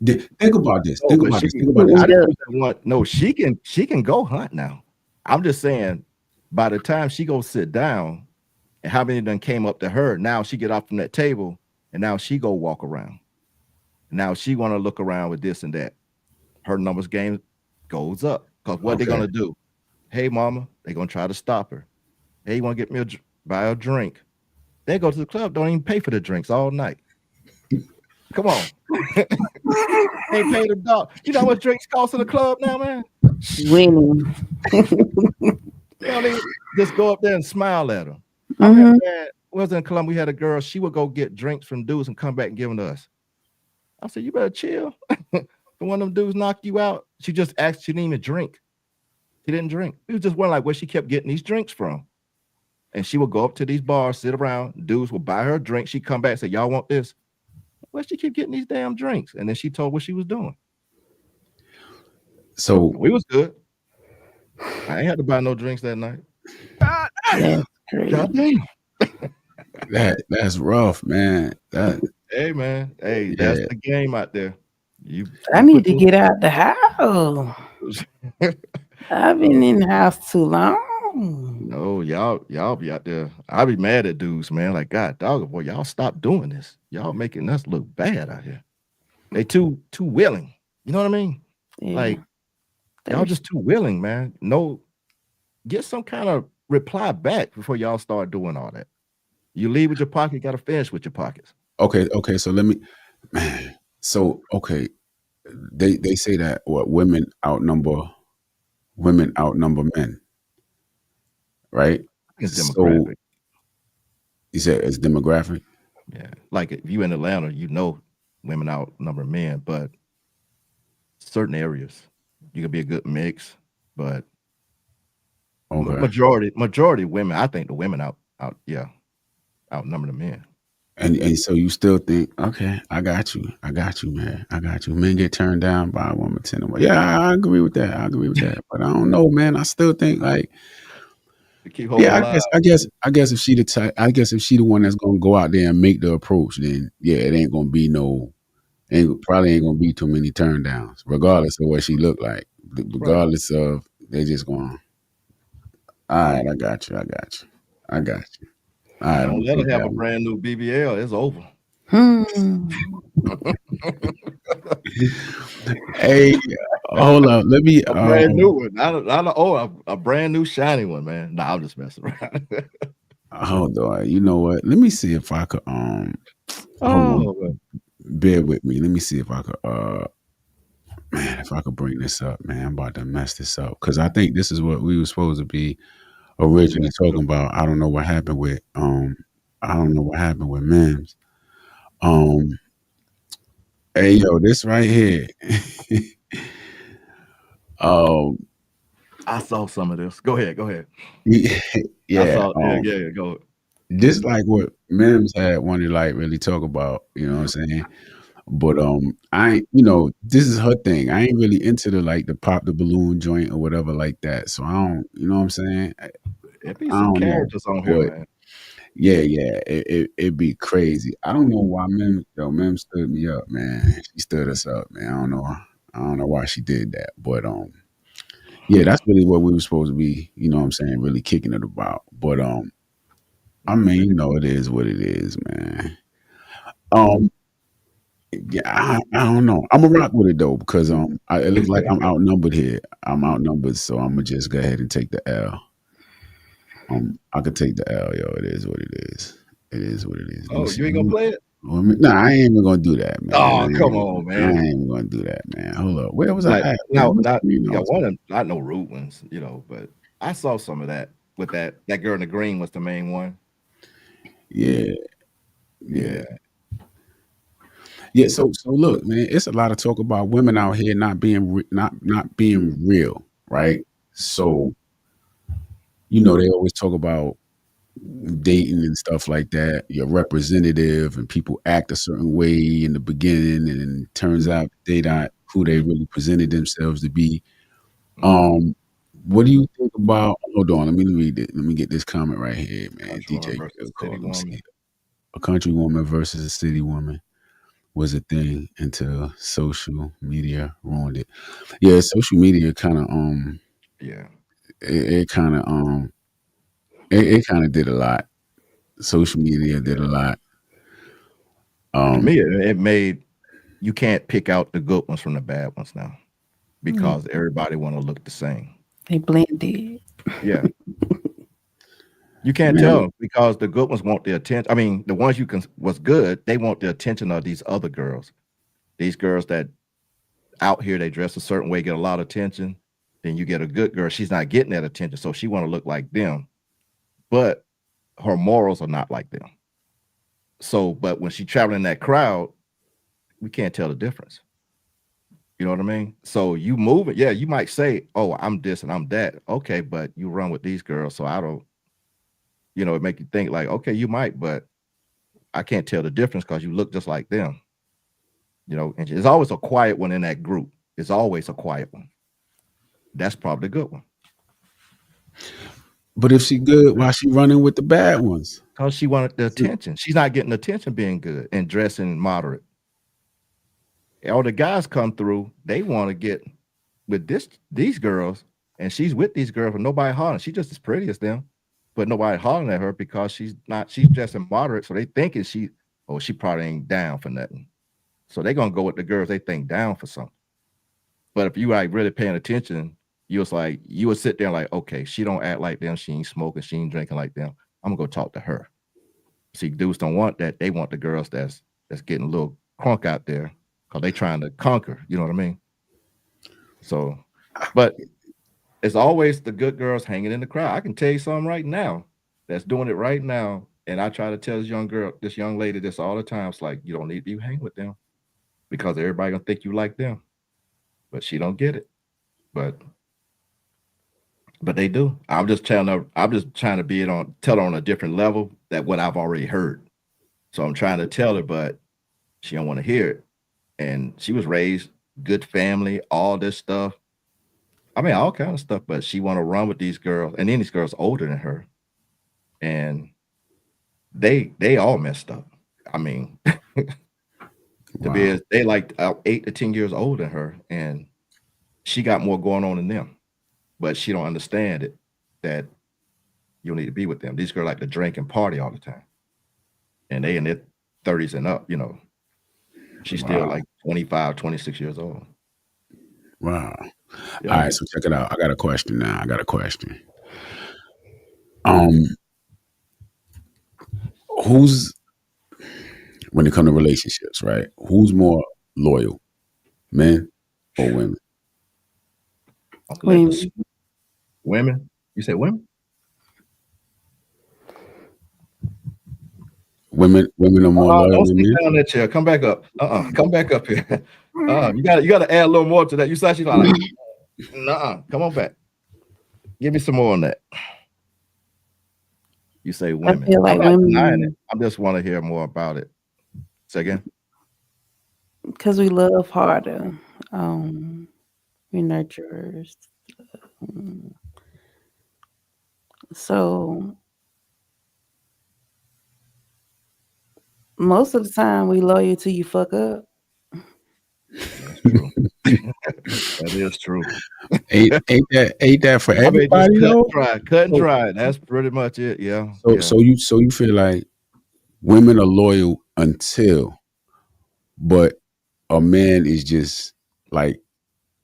A: think about this.
B: No,
A: Think
B: but
A: about
B: she
A: this.
B: can.
A: Think about
C: Mm,
A: this.
B: I didn't
C: yeah.
B: use that one. No, she can go hunt now. I'm just saying, by the time she go sit down, and how many done came up to her, now she get off from that table, and now she go walk around. Now she want to look around with this and that. Her numbers game goes up because what they
A: Okay.
B: gonna do? Hey, mama, they gonna try to stop her. Hey, you want to get me buy a drink? They go to the club, don't even pay for the drinks all night. Come on, ain't paid a dog. You know how much drinks cost in the club now, man?
C: Winning.
B: You know, they just go up there and smile at them. I remember
C: Hmm.
B: that was in Columbia. We had a girl. She would go get drinks from dudes and come back and give them to us. I said, you better chill. One of them dudes knock you out. She just asked, she didn't even drink. She didn't drink. It was just one like where she kept getting these drinks from. And she would go up to these bars, sit around, dudes would buy her a drink. She'd come back and say, y'all want this? Where she keep getting these damn drinks? And then she told what she was doing.
A: So
B: We was good. I ain't had to buy no drinks that night. God damn.
C: That's crazy.
B: God damn.
A: that's rough, man. That
B: Hey man. Hey, that's
A: yeah.
B: the game out there. You
C: I
B: you
C: need
B: put
C: to get out the house. I've been in the house too long.
B: No, y'all be out there. I be mad at dudes, man. Like, God, dog, boy, y'all stop doing this. Y'all making us look bad out here. They too willing. You know what I mean?
C: Yeah.
B: Like, y'all just too willing, man. No, get some kind of reply back before y'all start doing all that. You leave with your pocket, gotta finish with your pockets.
A: Okay, so let me man. So okay, they say that what women outnumber men, right?
B: It's
A: So
B: demographic.
A: you said it's demographic.
B: Yeah. Like if you in Atlanta, you know women outnumber men, but certain areas you could be a good mix, but
A: Okay.
B: majority women, I think the women outnumber the men.
A: And so you still think, okay, I got you, man, I got you. Men get turned down by a woman 10 to 1. Yeah, I agree with that. I agree with that. But I don't know, man. I still think like,
B: To keep hope
A: yeah,
B: alive.
A: I guess if she the type, I guess if she the one that's gonna go out there and make the approach, then yeah, it ain't gonna be no, ain't probably ain't gonna be too many turn downs, regardless of what she look like,
B: Right.
A: regardless of they just going, all right, I got you, I got you, I got you. All right, I'm
B: Don't
A: gonna
B: let
A: take
B: her have
A: that
B: a
A: one.
B: brand new BBL. It's over.
C: Hmm.
A: Hey, hold up, let me
B: A brand new one, not a brand new shiny one, man. Nah, I'm just messing around.
A: hold on. You know what? Let me see if I could hold on,
B: Oh, man.
A: bear with me. Let me see if I could man, if I could bring this up, man. I'm about to mess this up because I think this is what we were supposed to be originally talking about. I don't know what happened with Mims. Um hey yo, this right here. um
B: I saw some of this. Go ahead, go ahead. I
A: yeah,
B: saw, yeah, go.
A: just like what Mims had wanted to like really talk about, you know what I'm saying? But I ain't, this is her thing. I ain't really into the like the pop the balloon joint or whatever like that. So I don't, you know what I'm saying?
B: It be
A: I
B: some
A: don't know.
B: characters on here,
A: But
B: man.
A: yeah, it'd be crazy. I don't know why Mem stood me up, man. She stood us up, man. I don't know why she did that. But yeah, that's really what we were supposed to be, you know what I'm saying, really kicking it about. But I mean, it is what it is, man. Um Yeah, I don't know. I'm gonna rock with it though because it looks like I'm outnumbered here. I'm outnumbered, so I'm gonna just go ahead and take the L. I could take the L, yo. It is what it is. It is what it is. Let me
B: Oh,
A: see.
B: you ain't gonna play it?
A: Nah, I ain't even gonna do that, man.
B: Oh, come on,
A: I
B: man.
A: ain't even gonna do that, man. Hold up. Where was I
B: Like
A: at?
B: now,
A: What
B: not
A: screen I
B: yeah,
A: was on?
B: one of not no rude ones, but I saw some of that with that girl in the green was the main one.
A: Yeah, yeah,
B: Yeah.
A: yeah. So look, man. It's a lot of talk about women out here not being not being real, right? So they always talk about dating and stuff like that, your representative, and people act a certain way in the beginning, and then it turns out they not who they really presented themselves to be.
B: Mhm.
A: Um, what do you think about? Hold on, let me read it. Let me get this comment right here, man.
B: Country woman
A: DJ
B: versus
A: call.
B: city
A: Let me see.
B: woman.
A: A country woman versus a city woman was a thing until social media ruined it. Yeah, social media kind of
B: Yeah.
A: it kind of it kind of did a lot. Social media did a lot.
B: To
A: Um,
B: me, it made you can't pick out the good ones from the bad ones now
C: Mm.
B: because everybody want to look the same.
C: They blended.
B: Yeah. You can't
A: man,
B: tell because the good ones want the attention. I mean, the ones you can was good, they want the attention of these other girls. These girls that out here they dress a certain way, get a lot of attention. Then you get a good girl, she's not getting that attention, so she want to look like them, but her morals are not like them. So, but when she traveling in that crowd, we can't tell the difference. You know what I mean? So you move it. Yeah, you might say, "Oh, I'm this and I'm that." Okay, but you run with these girls, so I don't. It make you think like, okay, you might, but I can't tell the difference because you look just like them. And there's always a quiet one in that group. There's always a quiet one. That's probably the good one
A: But if she good, why she running with the bad ones?
B: because she wanted the attention. She's not getting attention being good and dressing moderate. All the guys come through, they want to get with these girls, and she's with these girls, but nobody hollering. She's just as pretty as them, but nobody hollering at her because she's not. She's dressing moderate, so they thinking she probably ain't down for nothing. So they gonna go with the girls they think down for something. But if you like really paying attention, you would sit there like, okay, she don't act like them. She ain't smoking. She ain't drinking like them. I'm gonna go talk to her. See, dudes don't want that. They want the girls that's getting a little crunk out there because they trying to conquer. You know what I mean? So, but it's always the good girls hanging in the crowd. I can tell you something right now that's doing it right now. And I try to tell this young lady this all the time. It's like, you don't need to hang with them because everybody gonna think you like them. But she don't get it. But they do. I'm just trying to tell her on a different level that what I've already heard. So I'm trying to tell her, but she don't want to hear it. And she was raised good family, all this stuff. I mean, all kind of stuff, but she want to run with these girls, and then these girls older than her, and they all messed up. I mean,
A: Wow.
B: they like 8 to 10 years older than her, and she got more going on than them, but she don't understand it that you don't need to be with them. These girls like to drink and party all the time, and they in their 30s and up. She's still
A: Wow.
B: like 25, 26 years old.
A: Wow. All
B: Yeah,
A: right, so check it out. I got a question now. I got a question. Um, who's when it comes to relationships, right? Who's more loyal, men or women?
B: I'm gonna let the
C: Women.
B: women. You say women?
A: Women are more loyal
B: Don't
A: than
B: sit
A: men.
B: down in that chair. Come back up. Come back up here. You gotta add a little more to that. You said she's like, come on back. Give me some more on that. You say
C: I
B: women.
C: feel
B: I'm
C: like
B: not denying it.
C: women,
B: I just want to hear more about it. Say again.
C: because we love harder. Um, we nurturers. Mm. So most of the time, we loyal till you fuck up.
B: That's true. That is true.
A: Ain't that for
B: I mean, just
A: everybody though?
B: cut and
A: So
B: dry. That's pretty much it. Yeah,
A: so
B: yeah.
A: so you feel like women are loyal until, but a man is just like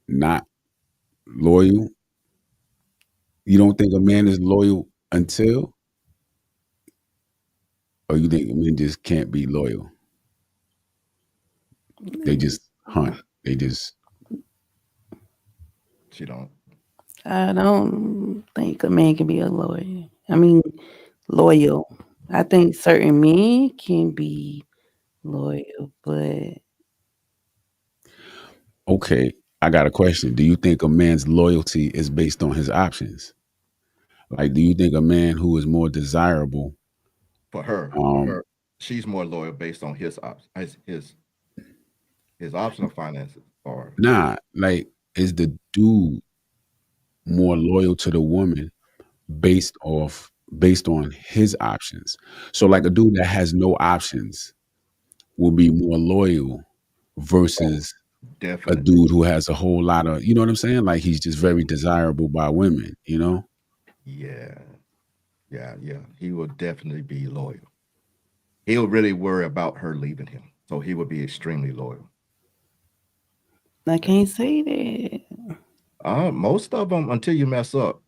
A: not loyal. You don't think a man is loyal until, or you think men just can't be loyal? They just hunt. They just
B: She don't.
C: I don't think a man can be a lawyer. I mean, loyal. I think certain men can be loyal, but
A: okay. I got a question. Do you think a man's loyalty is based on his options? Like, do you think a man who is more desirable,
B: For
A: um,
B: her, she's more loyal based on his optional finances. Or
A: nah, like, is the dude more loyal to the woman based on his options? So, like, a dude that has no options will be more loyal
B: oh,
A: versus a
B: definitely.
A: dude who has a whole lot of, you know what I'm saying? Like, he's just very desirable by women, you know?
B: Yeah, yeah, yeah. He will definitely be loyal. He'll really worry about her leaving him, so he would be extremely loyal.
C: I
B: Yeah.
C: can't say that.
B: Most of them until you mess up,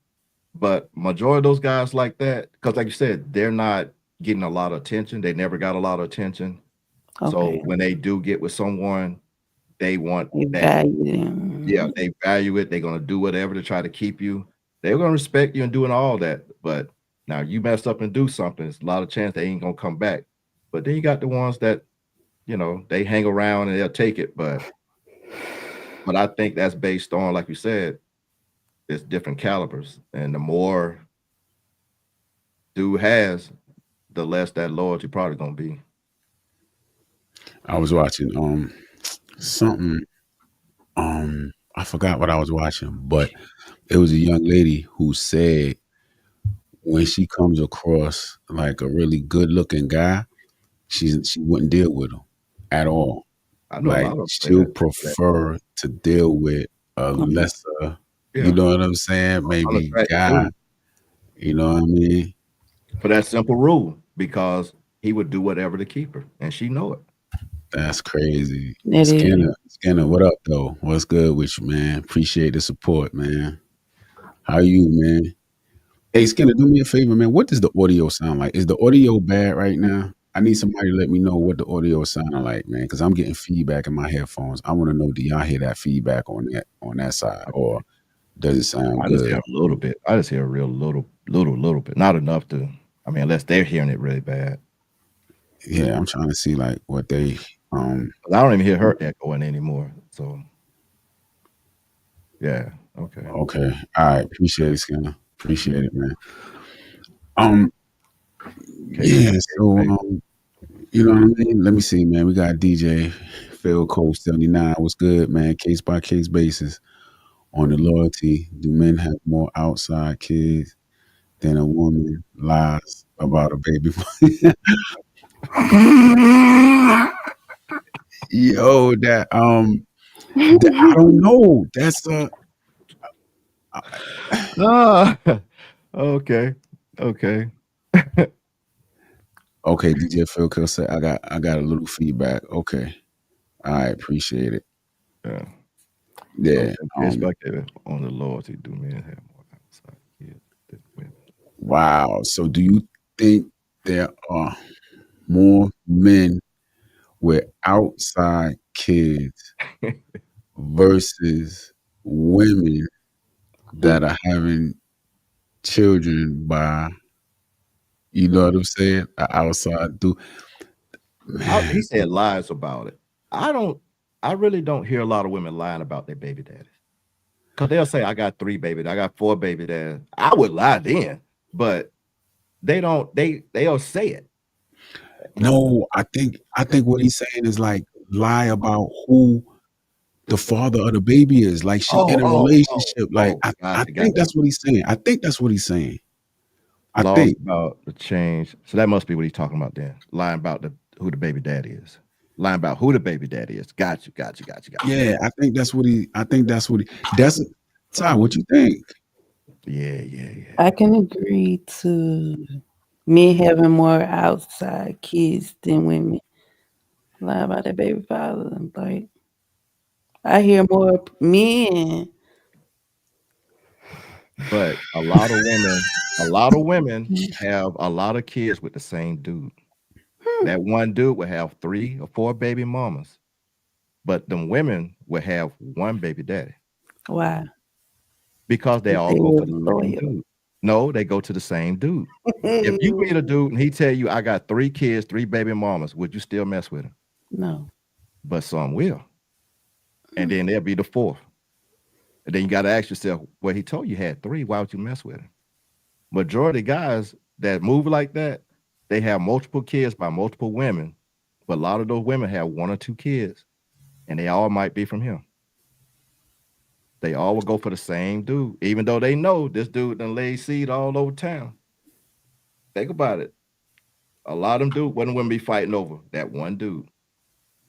B: but majority of those guys like that, because like you said, they're not getting a lot of attention. They never got a lot of attention. So
C: Okay,
B: when they do get with someone, they want
C: they
B: that.
C: value
B: Yeah,
C: them.
B: they value it. They're gonna do whatever to try to keep you. They're gonna respect you and doing all that. But now you mess up and do something, it's a lot of chance they ain't gonna come back. But then you got the ones that they hang around and they'll take it, but I think that's based on, like you said, it's different calibers, and the more dude has, the less that loyalty probably gonna be.
A: I was watching something I forgot what I was watching, but it was a young lady who said when she comes across like a really good looking guy, she wouldn't deal with him at all.
B: I know a
A: Like
B: lot of them say
A: she'll
B: that.
A: prefer to deal with a
C: Um,
A: lesser, you
B: Yeah,
A: know what I'm saying? Maybe
B: unattractive
A: guy,
B: dude
A: you know what I mean?
B: for that simple rule because he would do whatever to keep her, and she know it.
A: That's crazy.
C: that is.
A: Skinner, what up though? What's good with you, man? Appreciate the support, man. How you, man? Hey, Skinner, do me a favor, man. What does the audio sound like? Is the audio bad right now? I need somebody to let me know what the audio is sounding like, man, because I'm getting feedback in my headphones. I want to know, do y'all hear that feedback on that side, or does it sound
B: I just hear
A: good?
B: a little bit. I just hear a real little bit, not enough to. I mean, unless they're hearing it really bad.
A: Yeah, I'm trying to see like what they
B: 'Cause I don't even hear her echoing anymore. So yeah, okay.
A: okay. All right, appreciate it, Skinner. Appreciate it, man. Um,
B: Case by
A: yeah,
B: case
A: so
B: basis.
A: you know what I mean? Let me see, man. We got DJ Phil Cole 79. What's good, man? Case by case basis on the loyalty. Do men have more outside kids than a woman lies about a baby? Yo, I don't know. That's I-
B: Ah, okay, okay.
A: okay. DJ Phil Cole said I got a little feedback. Okay, all right, appreciate it.
B: Yeah.
A: Yeah.
B: Okay. Case by case on the loyalty. Do men have more outside kids than women?
A: Wow. So, do you think there are more men with outside kids versus women that are having children by, you know what I'm saying, a outside dude?
B: He
A: Man,
B: said lies about it. I don't. I really don't hear a lot of women lying about their baby daddies because they'll say, "I got 3 baby. I got 4 baby dads." I would lie then, but they don't. They'll say it.
A: no, I think what he's saying is like lie about who the father of the baby is. Like she
B: Oh,
A: in a
B: oh, oh,
A: relationship. Like
B: oh.
A: I
B: Gotcha,
A: think
B: gotcha.
A: that's what he's saying. I think that's what he's saying. I
B: Laws
A: think.
B: about the change. So that must be what he's talking about then. Lying about who the baby daddy is. Lying about who the baby daddy is. Got you, got you, got you, got you.
A: Yeah, I think that's Ty, what you think?
B: Yeah, yeah, yeah.
C: I can agree to men having more outside kids than women. Lie about their baby father. Like I hear more men.
B: But a lot of women have a lot of kids with the same dude.
C: Hmm,
B: That one dude will have 3 or 4 baby mamas, but them women will have one baby daddy
C: why?
B: because they
C: 'Cause
B: all
C: they
B: go
C: were
B: for the same
C: loyal.
B: dude. No, they go to the same dude. If you meet a dude and he tell you I got 3 kids, 3 baby mamas, would you still mess with him?
C: No.
B: But some will. And then there'll be the fourth. And then you got to ask yourself, well, he told you had 3. Why would you mess with him? Majority of guys that move like that, they have multiple kids by multiple women, but a lot of those women have 1 or 2 kids, and they all might be from him. They all will go for the same dude, even though they know this dude done laid seed all over town. Think about it. A lot of them dude wouldn't women be fighting over that one dude.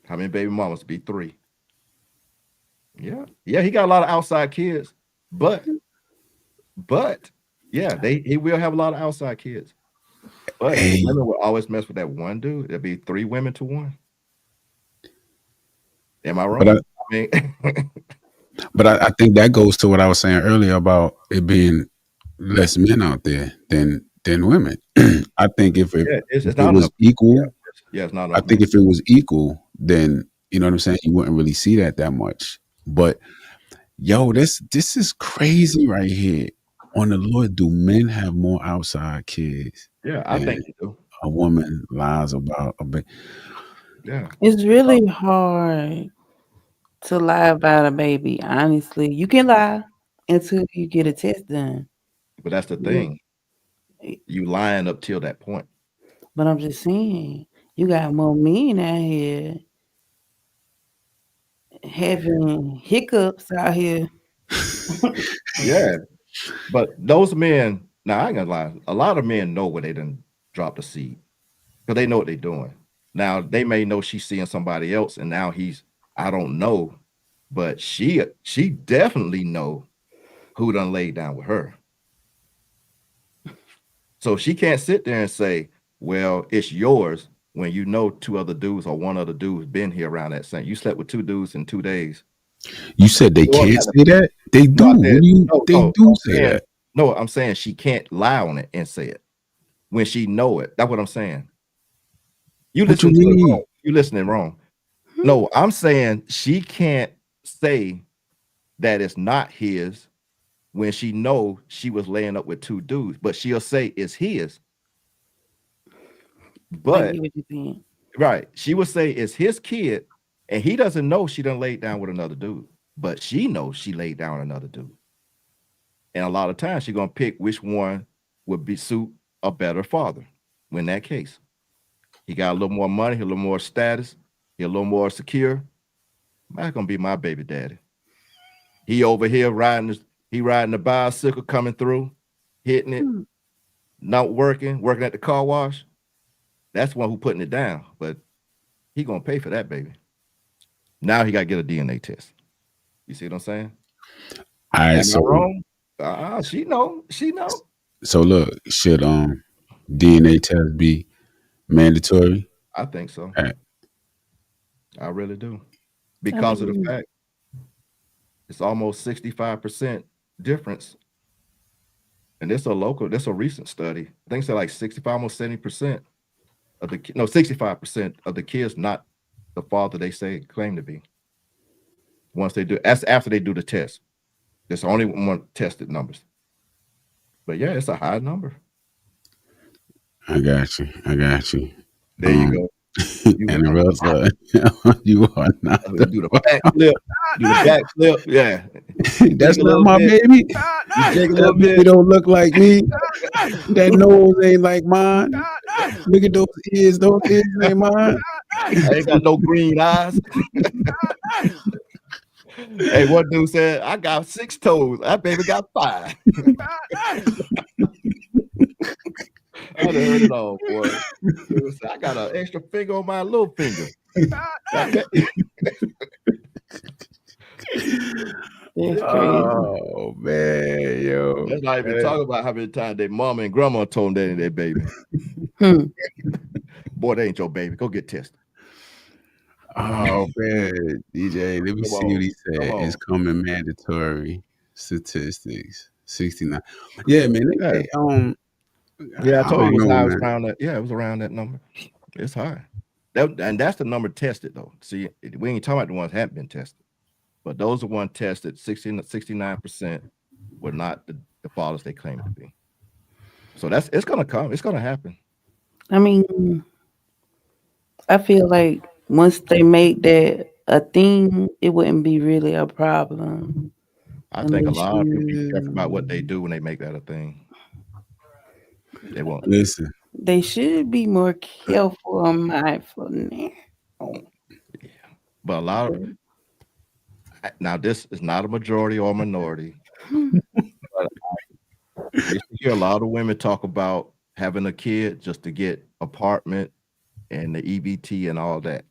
B: How many baby mamas? Be 3. Yeah. Yeah, he got a lot of outside kids, but but yeah, he will have a lot of outside kids. But the
A: Hey,
B: women will always mess with that one dude. It'll be 3 women to 1. Am I
A: but I
B: wrong? I mean,
A: but I think that goes to what I was saying earlier about it being less men out there than women. I think
B: yeah,
A: if
B: it's
A: it
B: not
A: was
B: enough. Yeah,
A: equal,
B: yeah, it's not
A: I
B: enough men.
A: think if it was equal, then you know what I'm saying, you wouldn't really see that much. But yo, this is crazy right here. On the Lord, do men have more outside kids
B: Yeah, I
A: than
B: think you do.
A: a woman lies about a baby?
B: Yeah.
C: It's really hard to lie about a baby, honestly. You can lie until you get a test done.
B: But that's the
C: You
B: thing. You lying up till that point.
C: But I'm just saying, you got more men out here having hiccups out here.
B: Yeah. But those men, now I ain't gonna lie, a lot of men know where they done dropped the seed because they know what they're doing. Now they may know she's seeing somebody else, and now I don't know, but she definitely know who done laid down with her. So she can't sit there and say, "Well, it's yours," when you know two other dudes or one other dude's been here around that same. You slept with two dudes in 2 days.
A: You said they
B: Well,
A: can't say that? They
B: no,
A: do.
B: I said
A: What do you
B: no,
A: they
B: no.
A: do
B: I'm
A: say
B: saying
A: that.
B: no. I'm saying she can't lie on it and say it when she know it. That's what I'm saying. You
A: What you
B: listen to it wrong.
A: mean?
B: You listening wrong.
C: Hmm.
B: No, I'm saying she can't say that it's not his when she know she was laying up with two dudes, but she'll say it's his.
C: I
B: But
C: get what you're saying.
B: right, she will say it's his kid, and he doesn't know she done laid down with another dude, but she knows she laid down with another dude. And a lot of times she's gonna pick which one would be suit a better father. In that case, he got a little more money, a little more status, he a little more secure. That's gonna be my baby daddy. He over here riding the bicycle coming through, hitting it,
C: Hmm.
B: not working at the car wash. That's one who putting it down, but he gonna pay for that baby. Now he gotta get a DNA test. You see what I'm saying?
A: All right,
B: Am I
A: so
B: wrong? She know. She know.
A: look, should DNA test be mandatory?
B: I think so.
A: Uh,
B: I really do.
C: I
B: Because of the
C: mean,
B: fact it's almost 65% difference. And this a recent study. I think it's like 65, almost 70% of the no 65% of the kids not the father they say claim to be. Once they do that's after they do the test. It's only one tested numbers. But yeah, it's a high number.
A: I got you. I got you.
B: There you
A: Um,
B: go. You
A: and
B: was
A: the
B: like,
A: real you are not the
B: do the backflip, do the backflip. Yeah. Jig
A: That's
B: a
A: not
B: little
A: my
B: bit.
A: baby.
B: You jig a
A: That
B: little
A: baby
B: bit.
A: don't look like me. That nose ain't like mine. Look at those ears. Those ears ain't mine.
B: I ain't got no green eyes. Hey, one dude said, I got 6 toes. That baby got 5. I done heard it all, boy. Dude said, I got an extra finger on my little finger. That
C: that's crazy.
A: Oh man, yo,
B: Let's not even
A: man.
B: talk about how many times their mama and grandma told them that ain't their baby.
C: Hmm.
B: Boy, that ain't your baby. Go get tested.
A: Oh man, DJ. Let me
B: Come
A: see what
B: on.
A: he
B: Come
A: said. It's
B: on.
A: coming mandatory statistics. 69. Yeah, man.
B: Yeah. Yeah, I
A: I
B: told you it
A: don't
B: was
A: know,
B: high. It was
A: man.
B: around that. Yeah, it was around that number. It's high. And that's the number tested though. See, we ain't talking about the ones that haven't been tested, but those are one tested. 69% were not the fathers they claim to be. So it's gonna come. It's gonna happen.
C: I mean, I feel like once they make that a thing, it wouldn't be really a problem
B: I think a
C: unless
B: lot of people be careful about what they
C: you.
B: do when they make that a thing. They won't.
A: Listen,
C: They should be more careful and mindful now.
B: Yeah. But a lot of
C: But,
B: now this is not a majority or minority, but I used to hear a lot of women talk about having a kid just to get apartment and the EBT and all that.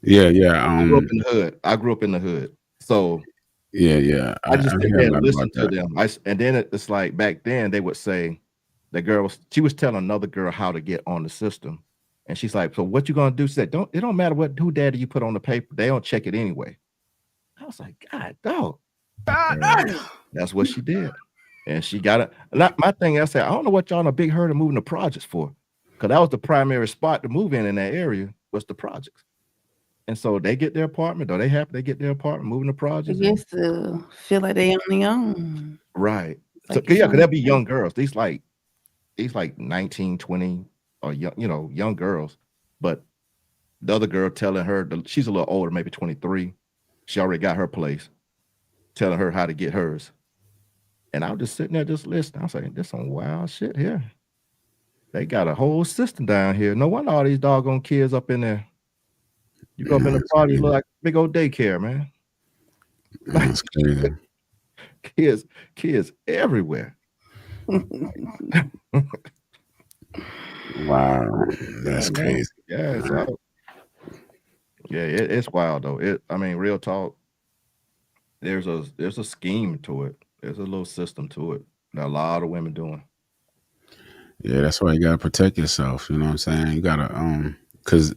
A: yeah, yeah,
B: I grew up in the hood. I grew up in the hood. So
A: yeah, yeah.
B: I
A: I
B: just sit
A: hear
B: there
A: a
B: and
A: lot
B: listen
A: about
B: to
A: that.
B: them. And then it's like back then they would say she was telling another girl how to get on the system. And she's like, so what you gonna do? She said, it don't matter who daddy you put on the paper, they don't check it anyway. I was like, God dog. And that's what she did. And she got it. My thing, I said, I don't know what y'all in a big hurry moving the projects for. Because that was the primary spot to move in that area was the projects. And so they get their apartment, or they happy they get their apartment, moving the
C: I
B: projects, and
C: guess to feel like they on their own.
B: right. So
C: Like it's
B: yeah, because
C: something
B: they'll be
C: like
B: young girls. These like 19, 20, or young, young girls. But The other girl telling her, she's a little older, maybe 23. She already got her place, telling her how to get hers. And I was just sitting there just listening. I was like, there's some wild shit here. They got a whole system down here. No wonder all these doggone kids up in there. You go up in the
A: That's
B: party, look
A: crazy.
B: like big old daycare, man. Like
A: That's crazy.
B: kids, kids everywhere.
A: Wow,
B: Yeah,
A: that's
B: man.
A: crazy.
B: Yeah, so yeah, it's wild though. I mean, real talk. There's a scheme to it. There's a little system to it that a lot of women doing.
A: Yeah, that's why you gotta protect yourself. You know what I'm saying? You gotta because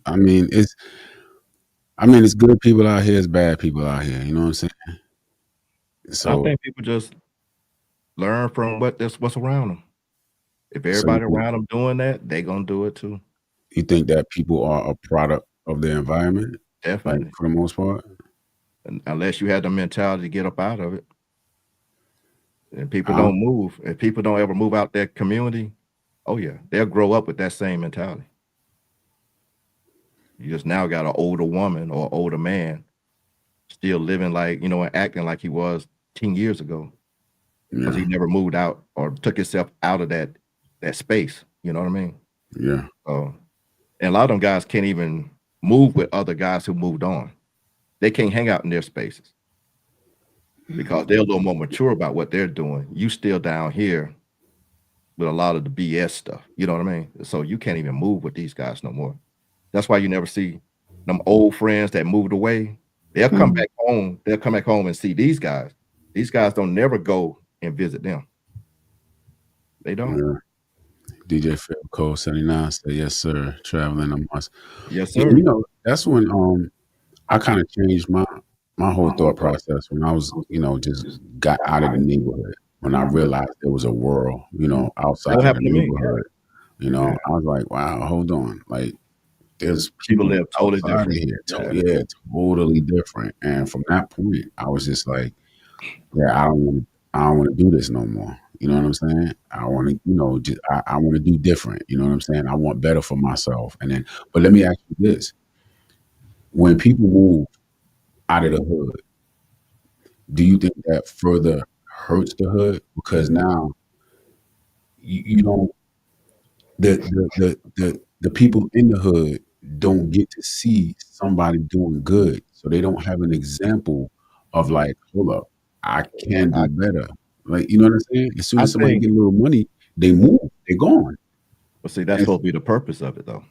A: it's good people out here, it's bad people out here. You know what I'm saying?
B: I
A: So
B: think people just learn from what's around them. If
A: so you
B: everybody
A: think
B: around them doing that, they gonna do it too.
A: that people are a product of their environment, like
B: Definitely.
A: for the most part?
B: Unless you had the mentality to get up out of it. And people
A: I
B: don't
A: don't,
B: move. If people don't ever move out their community, oh yeah, they'll grow up with that same mentality. You just now got an older woman or older man still living like, and acting like he was 10 years ago because he
A: yeah,
B: never moved out or took himself out of that space. You know what I mean?
A: yeah,
B: So, and a lot of them guys can't even move with other guys who moved on. They can't hang out in their spaces because they're a little more mature about what they're doing. You still down here with a lot of the BS stuff. You know what I mean? So you can't even move with these guys no more. That's why you never see them old friends that moved away. They'll come
C: Mhm.
B: back home. They'll come back home and see these guys. These guys don't never go and visit them. They don't.
A: yeah. DJ Phil Cole 79 said, yes, sir. Traveling a must.
B: Yes,
A: Yeah,
B: sir.
A: that's when I kind of changed my whole thought process when I was, just got out of the neighborhood. When I realized there was a world,
B: That
A: outside
B: what
A: of the
B: happened to me.
A: neighborhood.
B: Yeah.
A: I was like, wow, hold on. Like there's
B: People
A: people
B: live totally
A: outside of
B: different.
A: here.
B: Yeah.
A: Yeah, totally different. And from that point, I was just like, yeah, I don't want to do this no more. You know what I'm saying? I want to, just I want to do different. You know what I'm saying? I want better for myself. And then, but let me ask you this: when people move out of the hood, do you think that further hurts the hood because now you don't the people in the hood don't get to see somebody doing good, so they don't have an example of like, hold up, I can
B: I,
A: do better. Like, you know what I'm saying? As soon
B: I
A: as somebody
B: think,
A: get a little money, they move, they're gone.
B: well, see, that's
A: And
B: supposed to be the purpose of it, though.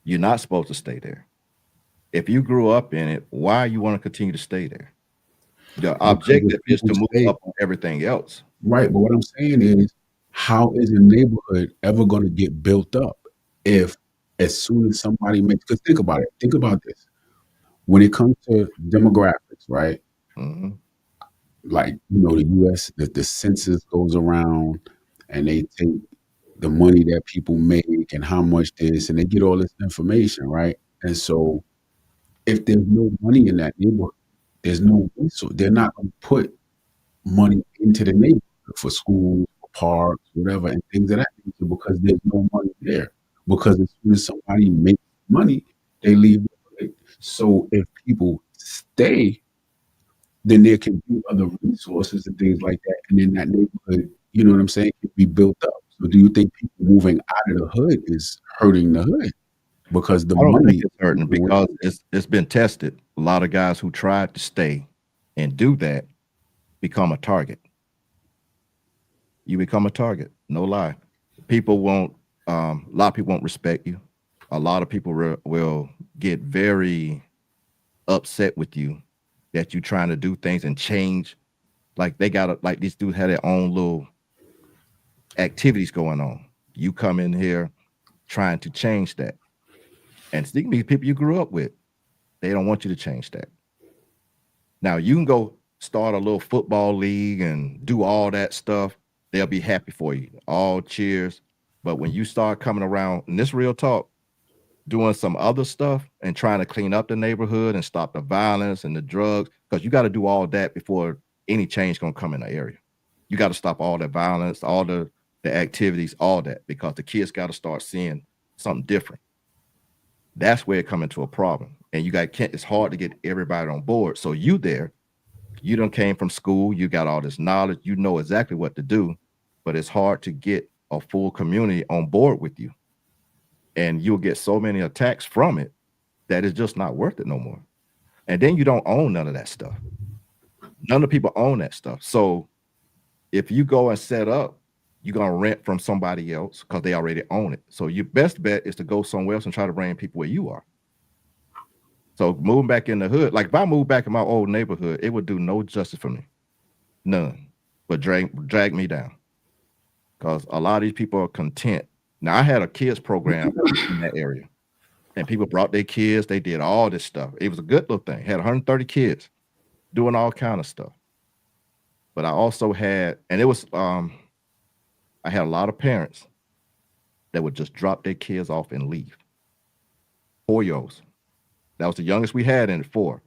B: You're not supposed to stay there. If you grew up in it, why you want to continue to stay there? The
A: because if
B: objective is
A: people
B: to move
A: stay
B: up on everything else.
A: right, but what I'm saying is, how is a neighborhood ever going to get built up if as soon as somebody makes? Because think about it. Think about this. When it comes to demographics, right?
B: Hmm.
A: Like, the US, the census goes around and they take the money that people make and how much this, and they get all this information, right? And so if there's no money in that neighborhood, there's no resource. They're not going to put money into the neighborhood for schools, for parks, whatever, and things of that nature because there's no money there. Because as soon as somebody makes money, they leave. So if people stay, then there can be other resources and things like that. And then that neighborhood, you know what I'm saying, can be built up. So do you think people moving out of the hood is hurting the hood? Because the
B: I don't think
A: money
B: it's
A: is
B: hurting
A: going
B: because
A: in.
B: it's been tested. A lot of guys who tried to stay and do that become a target. You become a target. No lie. People won't. A lot of people won't respect you. A lot of people will get very upset with you that you're trying to do things and change. Like they got like these dudes had their own little activities going on. You come in here trying to change that, and speaking these people you grew up with, they don't want you to change that. Now you can go start a little football league and do all that stuff. They'll be happy for you. All cheers. But when you start coming around, and this real talk, doing some other stuff and trying to clean up the neighborhood and stop the violence and the drugs, because you got to do all that before any change gonna come in the area. You got to stop all that violence, all the activities, all that, because the kids got to start seeing something different. That's where it come into a problem. And it's hard to get everybody on board. So you done came from school, you got all this knowledge, you know exactly what to do, but it's hard to get a full community on board with you. And you'll get so many attacks from it that it's just not worth it no more. And then you don't own none of that stuff. None of the people own that stuff. So if you go and set up, you're gonna rent from somebody else because they already own it. So your best bet is to go somewhere else and try to bring people where you are. So moving back in the hood, like if I moved back in my old neighborhood, it would do no justice for me. None. But drag me down. Because a lot of these people are content. Now I had a kids program in that area. And people brought their kids, they did all this stuff. It was a good little thing. Had 130 kids doing all kind of stuff. But I also had, and it was I had a lot of parents that would just drop their kids off and leave. 4-year-olds. That was the youngest we had in it, 4.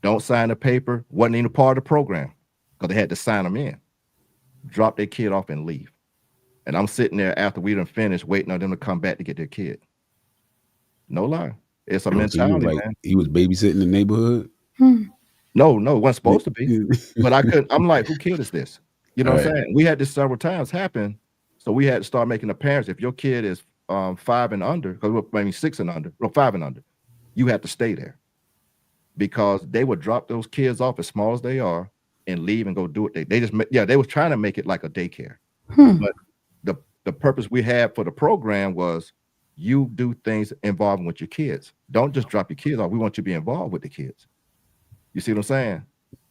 B: Don't sign the paper, wasn't even a part of the program because they had to sign them in. Drop their kid off and leave. And I'm sitting there after we done finished waiting on them to come back to get their kid. No lie. It's a mentality,
A: so
B: man.
A: He was babysitting the neighborhood?
B: No, it wasn't supposed to be. But I couldn't, I'm like, who kid is this? You know what I'm saying? We had this several times happen. So we had to start making the parents, if your kid is 5 and under, because maybe 6 and under, or 5 and under, you have to stay there. Because they would drop those kids off as small as they are and leave and go do it. They just, they was trying to make it like a daycare. But the purpose we had for the program was you do things involving with your kids. Don't just drop your kids off. We want you to be involved with the kids. You see what I'm saying?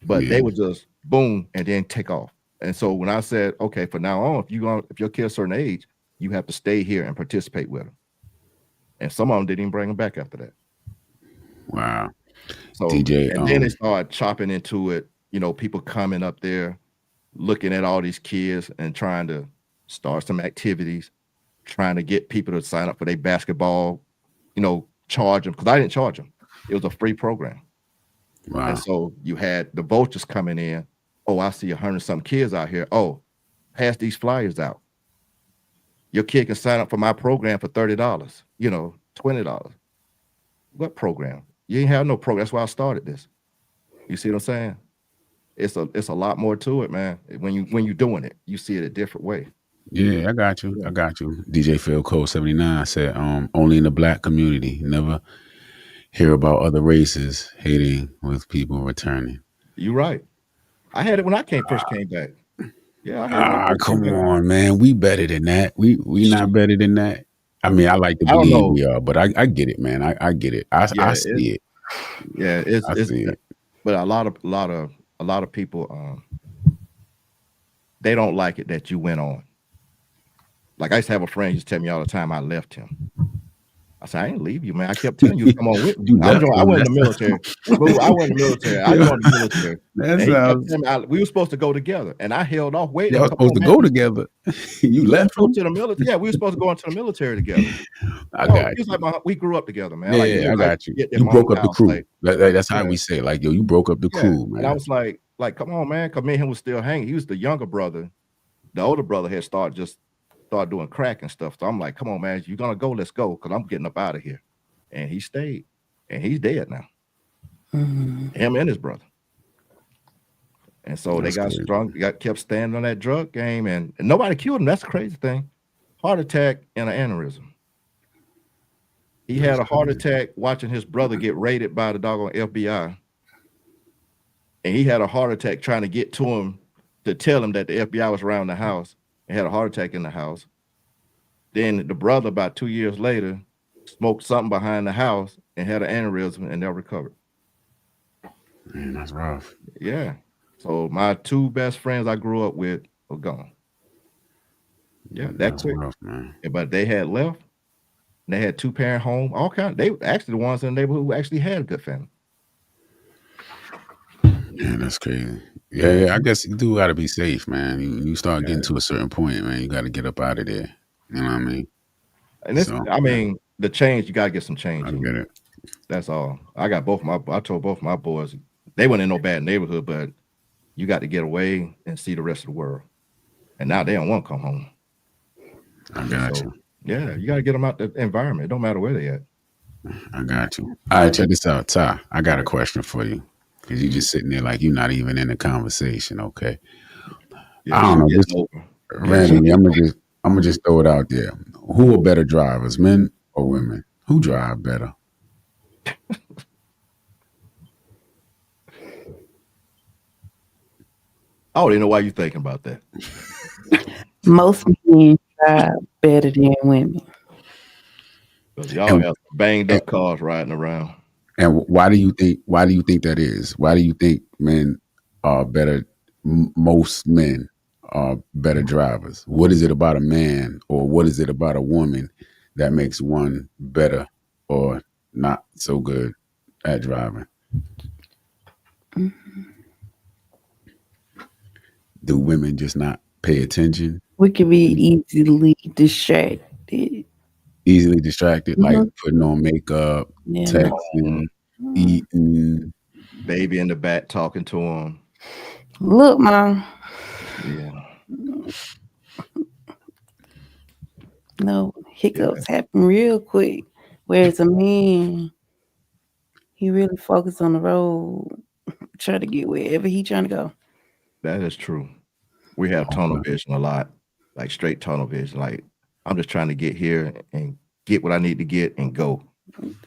B: But they would just boom and then take off. And so when I said, okay, from now on, if your kid's a certain age, you have to stay here and participate with them. And some of them didn't even bring them back after that.
A: Wow.
B: So
A: DJ,
B: and then they started chopping into it, people coming up there, looking at all these kids and trying to start some activities, trying to get people to sign up for their basketball, charge them, because I didn't charge them. It was a free program.
A: Wow.
B: And so you had the vultures coming in. Oh, I see 100-something kids out here. Oh, pass these flyers out. Your kid can sign up for my program for $30, $20. What program? You ain't have no program. That's why I started this. You see what I'm saying? It's a lot more to it, man. When you're doing it, you see it a different way.
A: Yeah, I got you. I got you. DJ Phil Code 79 said, only in the black community. Never hear about other races hating with people returning.
B: You're right. I had it when I first came back. Yeah, I had it.
A: Come on, man. We better than that. We not better than that. I mean, I like to believe we are, but I get it, man. I get it. I see it.
B: Yeah,
A: I see it.
B: But a lot of people they don't like it that you went on. Like I used to have a friend who used to tell me all the time I left him. I said, I ain't leave you, man. I kept telling you to come on with me. I went in the military. I went in the military. I joined the military. We were supposed to go together, and I held off waiting.
A: Y'all supposed to go together. You left
B: him to the military. Yeah, we were supposed to go into the military together.
A: I got you.
B: Like we grew up together, man.
A: Yeah, I got you. You broke up the crew. That's how we say, like, yo, you broke up the crew, man.
B: And I was like, come on, man, because me and him was still hanging. He was the younger brother. The older brother had started doing crack and stuff. So I'm like, come on, man, you're gonna go, let's go, because I'm getting up out of here. And he stayed, and he's dead now. Him and his brother. And so they got strong, kept standing on that drug game, and nobody killed him. That's the crazy thing. Heart attack and an aneurysm. He had a heart attack watching his brother get raided by the doggone FBI. And he had a heart attack trying to get to him to tell him that the FBI was around the house. And had a heart attack in the house. Then the brother, about 2 years later, smoked something behind the house and had an aneurysm and never recovered.
A: Man, that's rough.
B: Yeah. So my 2 best friends I grew up with were gone. Yeah, that's quick.
A: Rough, man.
B: But they had left. They had 2-parent home. All kind. They were actually the ones in the neighborhood who actually had a good family.
A: Man, that's crazy. Yeah, I guess you do got to be safe, man. You start getting to a certain point, man. You got to get up out of there. You know what I mean?
B: And the change, you got to get some change.
A: I get it.
B: That's all. I told both my boys, they weren't in no bad neighborhood, but you got to get away and see the rest of the world. And now they don't want to come home.
A: I got you.
B: Yeah, you got to get them out the environment. It don't matter where they at.
A: I got you. All right, check this out, Ty. I got a question for you because you just sitting there like you're not even in the conversation. Okay,
B: Yeah,
A: I don't
B: she
A: know.
B: getting
A: Just
B: over. Yeah, she
A: randomly, I'm gonna just throw it out there. Who are better drivers, men or women? Who drive better?
B: I don't even know why you thinking about that.
C: Most men drive better than women.
B: Because y'all
A: And,
B: have banged
A: and
B: up cars riding around.
A: and why do you think? Why do you think that is? Why do you think men are better? Most men are better drivers. What is it about a man, or what is it about a woman that makes one better or not so good at driving? Do women just not pay attention?
C: We can be easily distracted.
A: Easily distracted, like
C: Mhm.
A: putting on makeup,
C: Yeah.
A: texting,
C: Mm.
A: eating.
B: Baby in the back talking to him.
C: Look, mom.
B: Yeah,
C: No
B: yeah.
C: hiccups happen real quick. Whereas a man, he really focused on the road, try to get wherever he trying to go.
B: That is true. We have tunnel
A: Okay.
B: vision a lot, like straight tunnel vision. Like I'm just trying to get here and get what I need to get and go.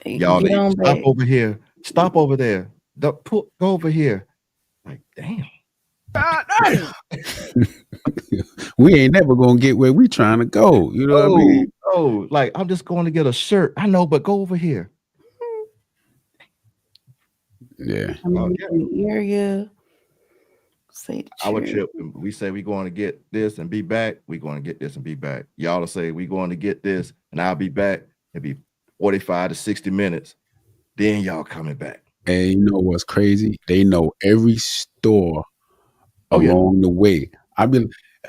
C: Hey,
B: Y'all
C: get
B: need to
C: on
B: stop
C: back.
B: over here, stop over there, go over here. Like, damn.
D: God damn.
A: We ain't never gonna get where we trying to go. You know what I
B: Oh,
A: mean?
B: oh, like I'm just going to get a shirt. I know, but go over here.
A: Yeah.
C: I
B: Oh
C: mean,
B: yeah.
C: in the area, say the
B: Our
C: truth.
B: trip, we say we're going to get this and be back. We're going to get this and be back. Y'all will say we're going to get this and I'll be back. It'll be 45 to 60 minutes. Then y'all coming back.
A: And you know what's crazy? They know every store
B: Oh yeah,
A: along the way. I be,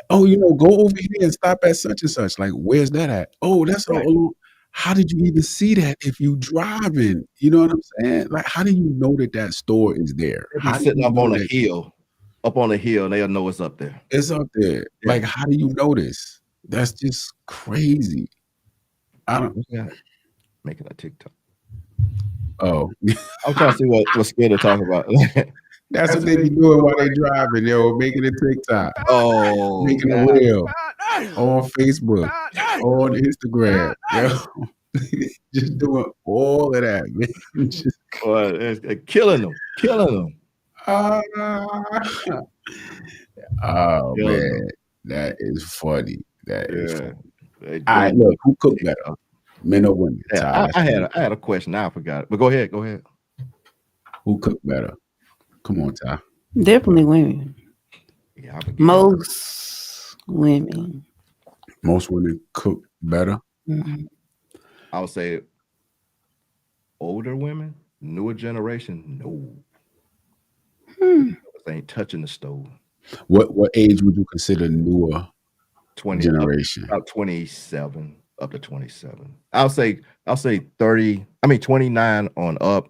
A: oh, go over here and stop at such and such. Like, where's that at? Oh, that's all
B: right.
A: along. How did you even see that if you driving? You know what I'm saying? Like, how do you know that that store is there?
B: They be
A: How do
B: sitting
A: you know that
B: up on a hill, and they'll know it's up there.
A: it's up there?
B: Yeah.
A: Like, how do you know this? That's just crazy. I don't.
B: Yeah. Making a TikTok.
A: Oh,
B: I'm trying to see what's scared to talk about.
A: that's what they be doing while they driving, making a TikTok,
B: Oh
A: making a
B: God.
A: reel
D: God damn.
A: on Facebook,
D: God damn.
A: on Instagram,
D: God damn.
A: just doing all of that, man. Just,
B: Boy, it's killing them. Killing them.
A: ah, oh
B: Killing
A: man,
B: them.
A: that is funny. That is
B: Yeah.
A: funny.
B: They
A: All right,
B: doing
A: look, who cook better,
B: TikTok.
A: men or women?
B: Yeah,
A: Ty, that's for you.
B: I had a question. Now I forgot it. But go ahead. Go ahead.
A: Who cook better? Come on, Ty.
C: Definitely women.
B: Yeah, I forget it.
C: Most women.
A: Most women cook better.
C: Mhm.
B: I would say older women, newer generation, no.
C: Hmm.
B: They ain't touching the stove.
A: What age would you consider newer
B: 20 up
A: generation?
B: about 27 up to 27. I'll say 30. I mean 29 on up.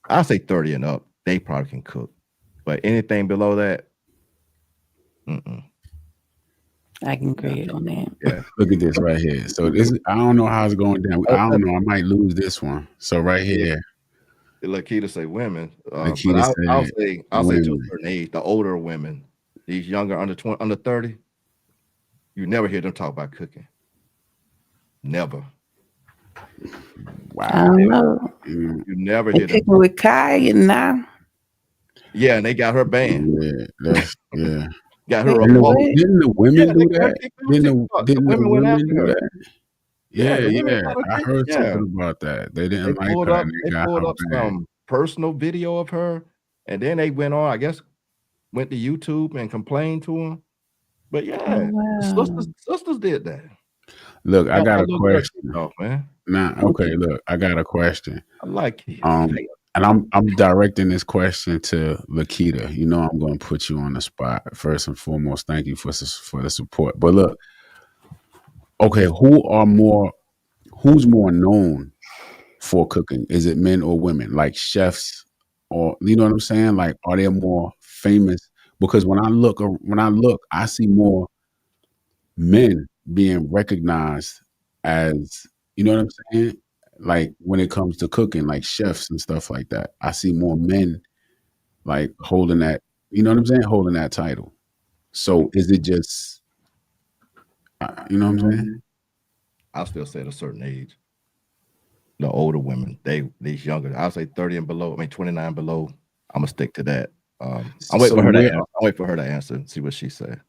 B: I'll say 30 and up. They probably can cook. But anything below that, mm-mm.
C: I can
B: Yeah,
C: agree on that.
B: yeah.
A: Look at this right here. So I don't know how it's going down. I don't know. I might lose this one. So right
B: Yeah.
A: here,
B: Lakita say women, but
A: Nikita said
B: I'll say to a
A: women.
B: certain age, the older women, these younger under 20, under 30, you never hear them talk about cooking. Never.
C: I
A: Wow.
C: don't know.
A: Mm,
B: You never
C: They
B: hear them.
C: cooking with Kaya now.
B: Yeah, and they got her banned.
A: yeah, that's yeah.
B: Got
C: Wait,
B: her
A: Didn't the,
B: removed.
C: what?
A: didn't the
B: Yeah,
A: women
B: they
A: do
B: got her
A: that?
B: kicked off
A: Didn't the
B: TikTok. The
A: didn't the
B: women went
A: women
B: after
A: do
B: her.
A: that?
B: Yeah,
A: Yeah,
B: the women
A: yeah.
B: got her
A: I
B: kicked.
A: heard
B: Yeah,
A: something about that. They didn't like her and they
B: they
A: got
B: pulled
A: her
B: up
A: banned.
B: some personal video of her, and then they went on. I guess went to YouTube and complained to him. But
C: Oh
B: yeah, the
C: wow.
B: sisters did that.
A: Look, I
B: Got
A: got
B: that
A: a
B: little girl kicked
A: question.
B: off, man.
A: Now, okay, look, I got a question.
B: I like it.
A: Um, and I'm directing this question to Lakita. You know I'm going to put you on the spot. First and foremost, thank you for the support. But look, okay, who's more known for cooking? Is it men or women? Like chefs, or you know what I'm saying? Like, are they more famous? Because when I look, I see more men being recognized as, you know what I'm saying? like when it comes to cooking, like chefs and stuff like that. I see more men like holding that, you know what I'm saying, holding that title. So is it just, you know what I'm saying?
B: I still say at a certain age, the older women, these younger, I'll say 30 and below. I mean 29 below. I'm gonna stick to that. I'm waiting
A: So
B: for her to
A: where,
B: answer. I'm waiting for her to answer and see what she said.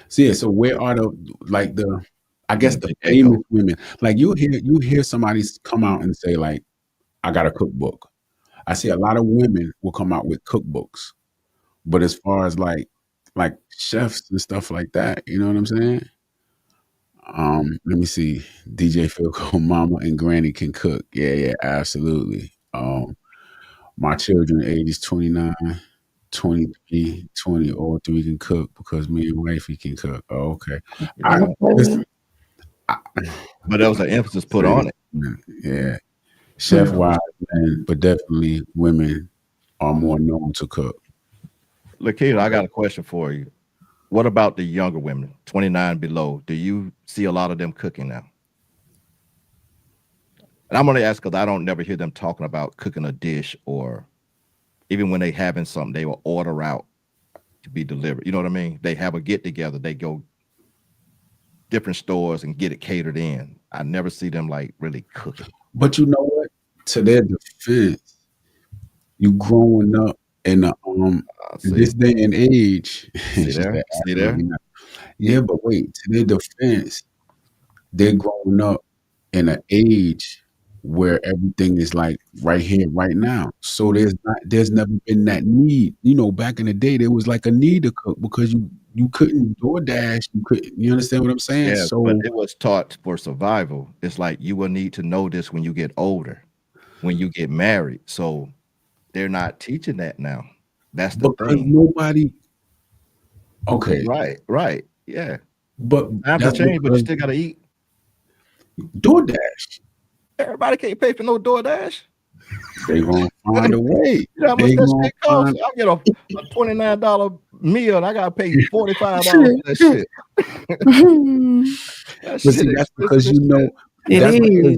A: so yeah, so where are the like the, I
B: You
A: guess
B: know,
A: the
B: the
A: famous
B: gecko.
A: women? Like you hear somebody come out and say like, I got a cookbook. I see a lot of women will come out with cookbooks, but as far as like chefs and stuff like that, you know what I'm saying? Let me see. DJ Philco, Mama and Granny can cook. Yeah, yeah, absolutely. My children ages 29, 23, 20, all three can cook because me and wifey can cook. Oh, okay. I
B: Yeah.
A: listen. I,
B: But there was an emphasis put
A: say
B: on
A: this,
B: it.
A: man. Yeah, chef
C: Hmm.
A: wise, men, but definitely women are more known to cook.
B: Lakita, I got a question for you. What about the younger women, 29 below? Do you see a lot of them cooking now? And I'm gonna ask because I don't never hear them talking about cooking a dish, or even when they having something, they will order out to be delivered. You know what I mean? They have a get together, they go different stores and get it catered in. I never see them like really cooking.
A: But you know what? To their defense, you growing up in
B: See,
A: this day and age,
B: see
A: she
B: there,
A: said
B: see there.
A: absolutely not. Yeah, but wait, to their defense, they're growing up in an age where everything is like right here, right now. So there's never been that need. You know, back in the day, there was like a need to cook because you couldn't DoorDash, you couldn't. You understand what I'm saying?
B: Yes, but
A: So,
B: it was taught for survival. It's like you will need to know this when you get older, when you get married. So they're not teaching that now. That's the
A: because
B: thing.
A: nobody, okay,
B: Right, right. Yeah.
A: but
B: Times have
A: that's
B: changed, but you
A: because
B: still gotta eat.
A: DoorDash,
B: Everybody can't pay for no DoorDash.
A: they gonna find a way.
B: You know how much
A: They
B: that
A: gonna
B: shit costs?
A: find.
B: I get a $29 meal and I gotta pay $45 for that
C: Shit.
B: shit. That
A: But
B: shit
A: see, that's
B: expensive
A: because
B: as
A: you
B: shit.
A: know.
C: It
A: That's because.
C: is.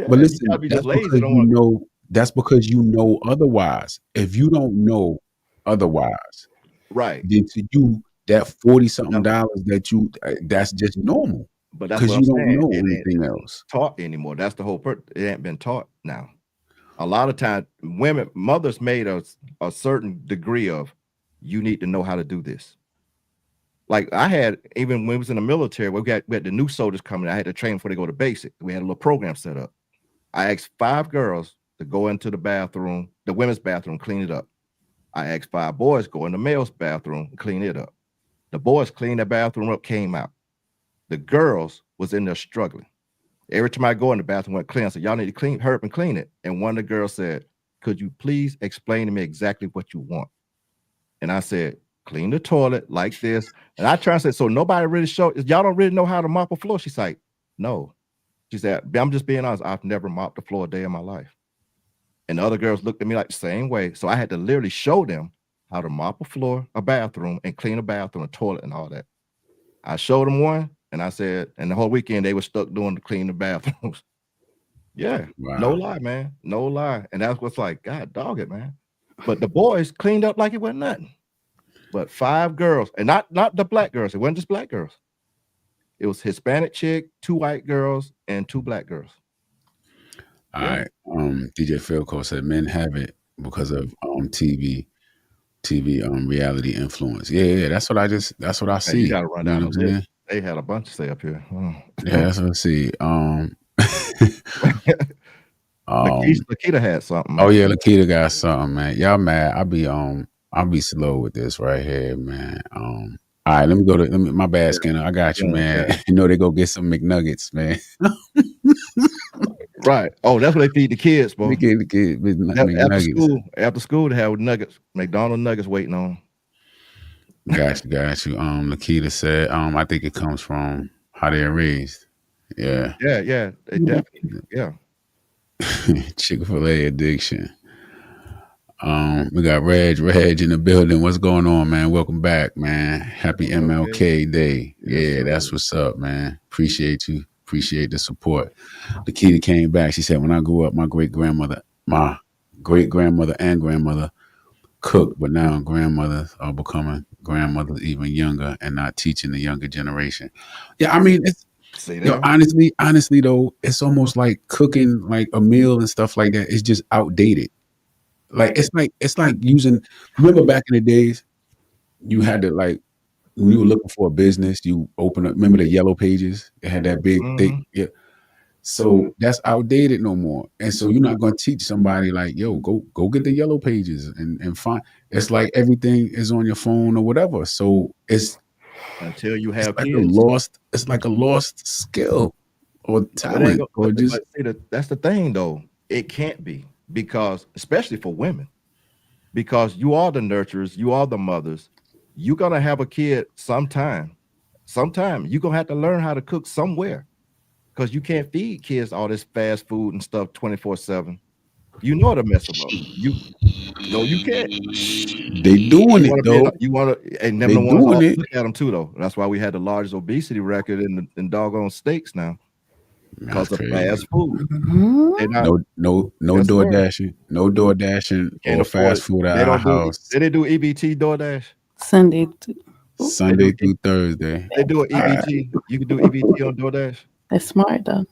A: But
B: Yeah, you gotta
A: listen,
B: be just
A: that's
B: lazy.
A: because
B: Don't
A: you
B: want
A: know. That's because you know otherwise. If you don't know otherwise,
B: right.
A: then to you that 40 something
B: Now,
A: dollars that you that's just normal
B: but that's
A: because
B: what I'm
A: you don't
B: saying.
A: know
B: It ain't
A: anything else.
B: taught anymore. That's the whole It ain't been taught now. A lot of times women, mothers made a certain degree of you need to know how to do this. Like I had, even when we was in the military, we had the new soldiers coming. I had to train before they go to basic. We had a little program set up. I asked 5 girls to go into the bathroom, the women's bathroom, clean it up. I asked 5 boys go in the male's bathroom, clean it up. The boys cleaned the bathroom up, came out. The girls was in there struggling. Every time I go in the bathroom, went clean. I said, y'all need to hurry up and clean it. And one of the girls said, could you please explain to me exactly what you want? And I said, clean the toilet like this. And I try to say, so nobody really showed, y'all don't really know how to mop a floor. She's like, no. She said, I'm just being honest. I've never mopped the floor a day in my life. And the other girls looked at me like the same way. So I had to literally show them how to mop a floor, a bathroom, and clean a bathroom, a toilet, and all that. I showed them one, and I said, and the whole weekend they were stuck doing the clean the bathrooms. Yeah, no
A: Wow.
B: lie, man, no lie. And that's what's like, God dog it, man. But the boys cleaned up like it wasn't nothing. But 5 girls, and not the black girls. It wasn't just black girls. It was Hispanic chick, 2 white girls, and 2 black girls.
A: All
B: Yeah,
A: right. DJ Philco said men have it because of TV reality influence. Yeah, yeah, that's what I
B: hey, you
A: see.
B: got to run
A: You know
B: down
A: what
B: the
A: I'm
B: list.
A: saying?
B: They had a bunch to say up here.
A: Yeah, that's what I see.
B: Lakeisha,
A: um
B: Lakita had something,
A: oh
B: man.
A: yeah, Lakita got something, man. Y'all mad. I'll be slow with this right here, man. All right, let me my bad,
B: Yeah,
A: Skinner. I got you,
B: yeah,
A: man.
B: yeah.
A: You know they go get some McNuggets, man.
B: Right. Oh, that's what they feed the kids,
A: They
B: boy.
A: get McNuggets.
B: After school, they have nuggets, McDonald's nuggets waiting on.
A: Got you. Lakita said, I think it comes from how they're raised. Yeah.
B: Yeah, yeah, they definitely, yeah.
A: Chick-fil-A addiction. We got Reg in the building. What's going on, man? Welcome back, man. Happy
B: Okay.
A: MLK Day.
B: Yes,
A: Yeah,
B: sir.
A: that's what's up, man. Appreciate you. Appreciate the support. Lakita came back. She said, when I grew up, my great grandmother and grandmother cooked, but now grandmothers are becoming grandmothers even younger and not teaching the younger generation. Yeah, I mean, it's
B: See
A: yo,
B: there?
A: honestly though, it's almost like cooking like a meal and stuff like that. It's just outdated. It's like using. Remember back in the days, you had to like when you were looking for a business, you open up. Remember the yellow pages? It had that big thick.
B: Hmm.
A: Yeah. So that's outdated no more. And so you're not going to teach somebody like, yo, go get the yellow pages and find. It's like everything is on your phone or whatever. So
B: Until you
A: it's
B: have
A: like a
B: kids.
A: lost it's like a lost skill or
B: But it ain't
A: talent
B: go,
A: or just
B: but see that's the thing though. It can't be because especially for women, because you are the nurturers, you are the mothers. You're gonna have a kid sometime. Sometime you're gonna have to learn how to cook somewhere because you can't feed kids all this fast food and stuff 24/7. You know it'll mess them up. You no, you can't.
A: they doing
B: You
A: it
B: want to be
A: though.
B: you want to and them
A: They
B: the ones
A: doing
B: all
A: it.
B: look at them too though. That's why we had the largest obesity record in doggone steaks now
A: That's
B: because of
A: crazy.
B: fast food. They're
C: Mhm.
B: not.
A: No
B: Yes,
A: door
B: sir.
A: dashing, no door dashing
B: Can't
A: or
B: afford
A: fast
B: it.
A: food at
B: They
A: our
B: don't do.
A: house
B: They do EBT DoorDash.
C: Sunday.
B: They do.
A: Sunday through Thursday.
B: They do an
A: I,
B: EBT. You can do EBT on DoorDash.
C: That's smart though.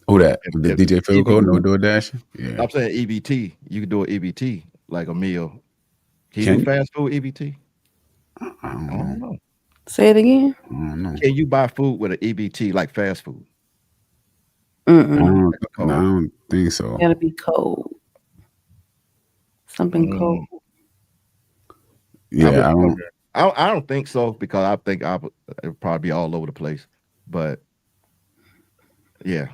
A: who that?
B: If,
A: The
B: if
A: DJ Phil
B: EB,
A: code, no door dashing? Yeah.
B: I'm saying EBT. You can do an EBT like a meal. Can you do
A: Can you?
B: fast food EBT?
A: I
B: I
A: don't know.
B: don't know.
C: Say it again.
A: I don't know.
B: Can you buy food with an EBT like fast food?
C: Mm-mm.
B: Like a
A: No, I
B: card.
A: don't think so.
C: Gotta be cold. Something cold.
B: Mm, I was
A: Yeah, I don't.
B: wondering. I don't think so because I think it'll probably be all over the place. But yeah,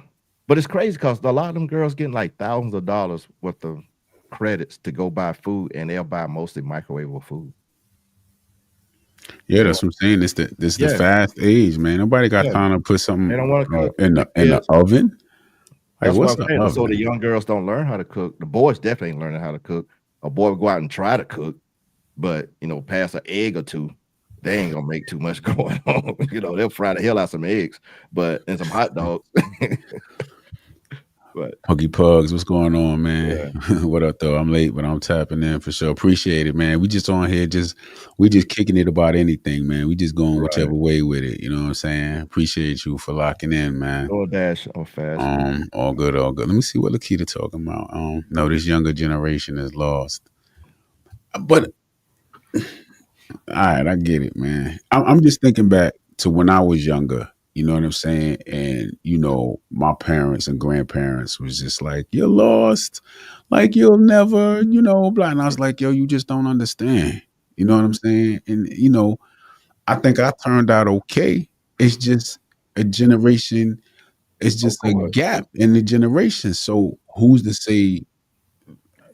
B: but it's crazy because a lot of them girls getting like thousands of dollars worth of credits to go buy food, and they'll buy mostly microwavable food.
A: Yeah,
B: They
A: that's
B: don't.
A: what I'm saying. This the
B: Yeah,
A: fast age, man. Nobody got
B: yeah.
A: time to put
B: They
A: something
B: don't want to cook.
A: in
B: The
A: the
B: kids.
A: oven. Like,
B: That's what
A: what's
B: I'm
A: the
B: saying. So the
A: oven?
B: young girls don't learn how to cook. The boys definitely ain't learning how to cook. A boy will go out and try to cook, but pass an egg or two, they ain't gonna make too much going on. They'll fry the hell out some eggs, but and some hot dogs. But
A: Huggy Pugs, what's going on, man?
B: yeah,
A: What up, though? I'm late, but I'm tapping in for sure. Appreciate it, man. We just on here, we just kicking it about anything, man. We just going
B: right.
A: whichever way with it. You know what I'm saying? Appreciate you for locking in, man.
B: DoorDash or fast food.
A: All good, all good. Let me see what Lakita talking about. No, this younger generation is lost. But all right, I get it, man. I'm just thinking back to when I was younger. You know what I'm saying? And my parents and grandparents was just like, "You're lost, like you'll never, blah." And I was like, "Yo, you just don't understand." You know what I'm saying? And I think I turned out okay. It's just a generation. It's
B: Of
A: just a
B: course.
A: gap in the generation. So who's to say?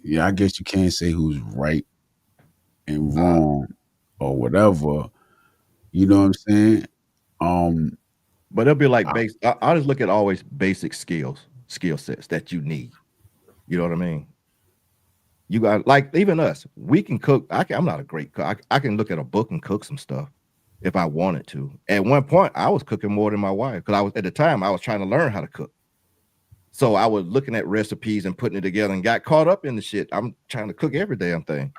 A: Yeah, I guess you can't say who's right and
B: Uh,
A: wrong or whatever. You know what I'm saying? Um,
B: but it'll be like
A: I-
B: base. I just look at always basic skill sets that you need. You know what I mean? You got like even us, we can cook. I'm not a great cook. I can look at a book and cook some stuff if I wanted to. At one point, I was cooking more than my wife because I was at the time I was trying to learn how to cook. So I was looking at recipes and putting it together and got caught up in the shit. I'm trying to cook every damn thing.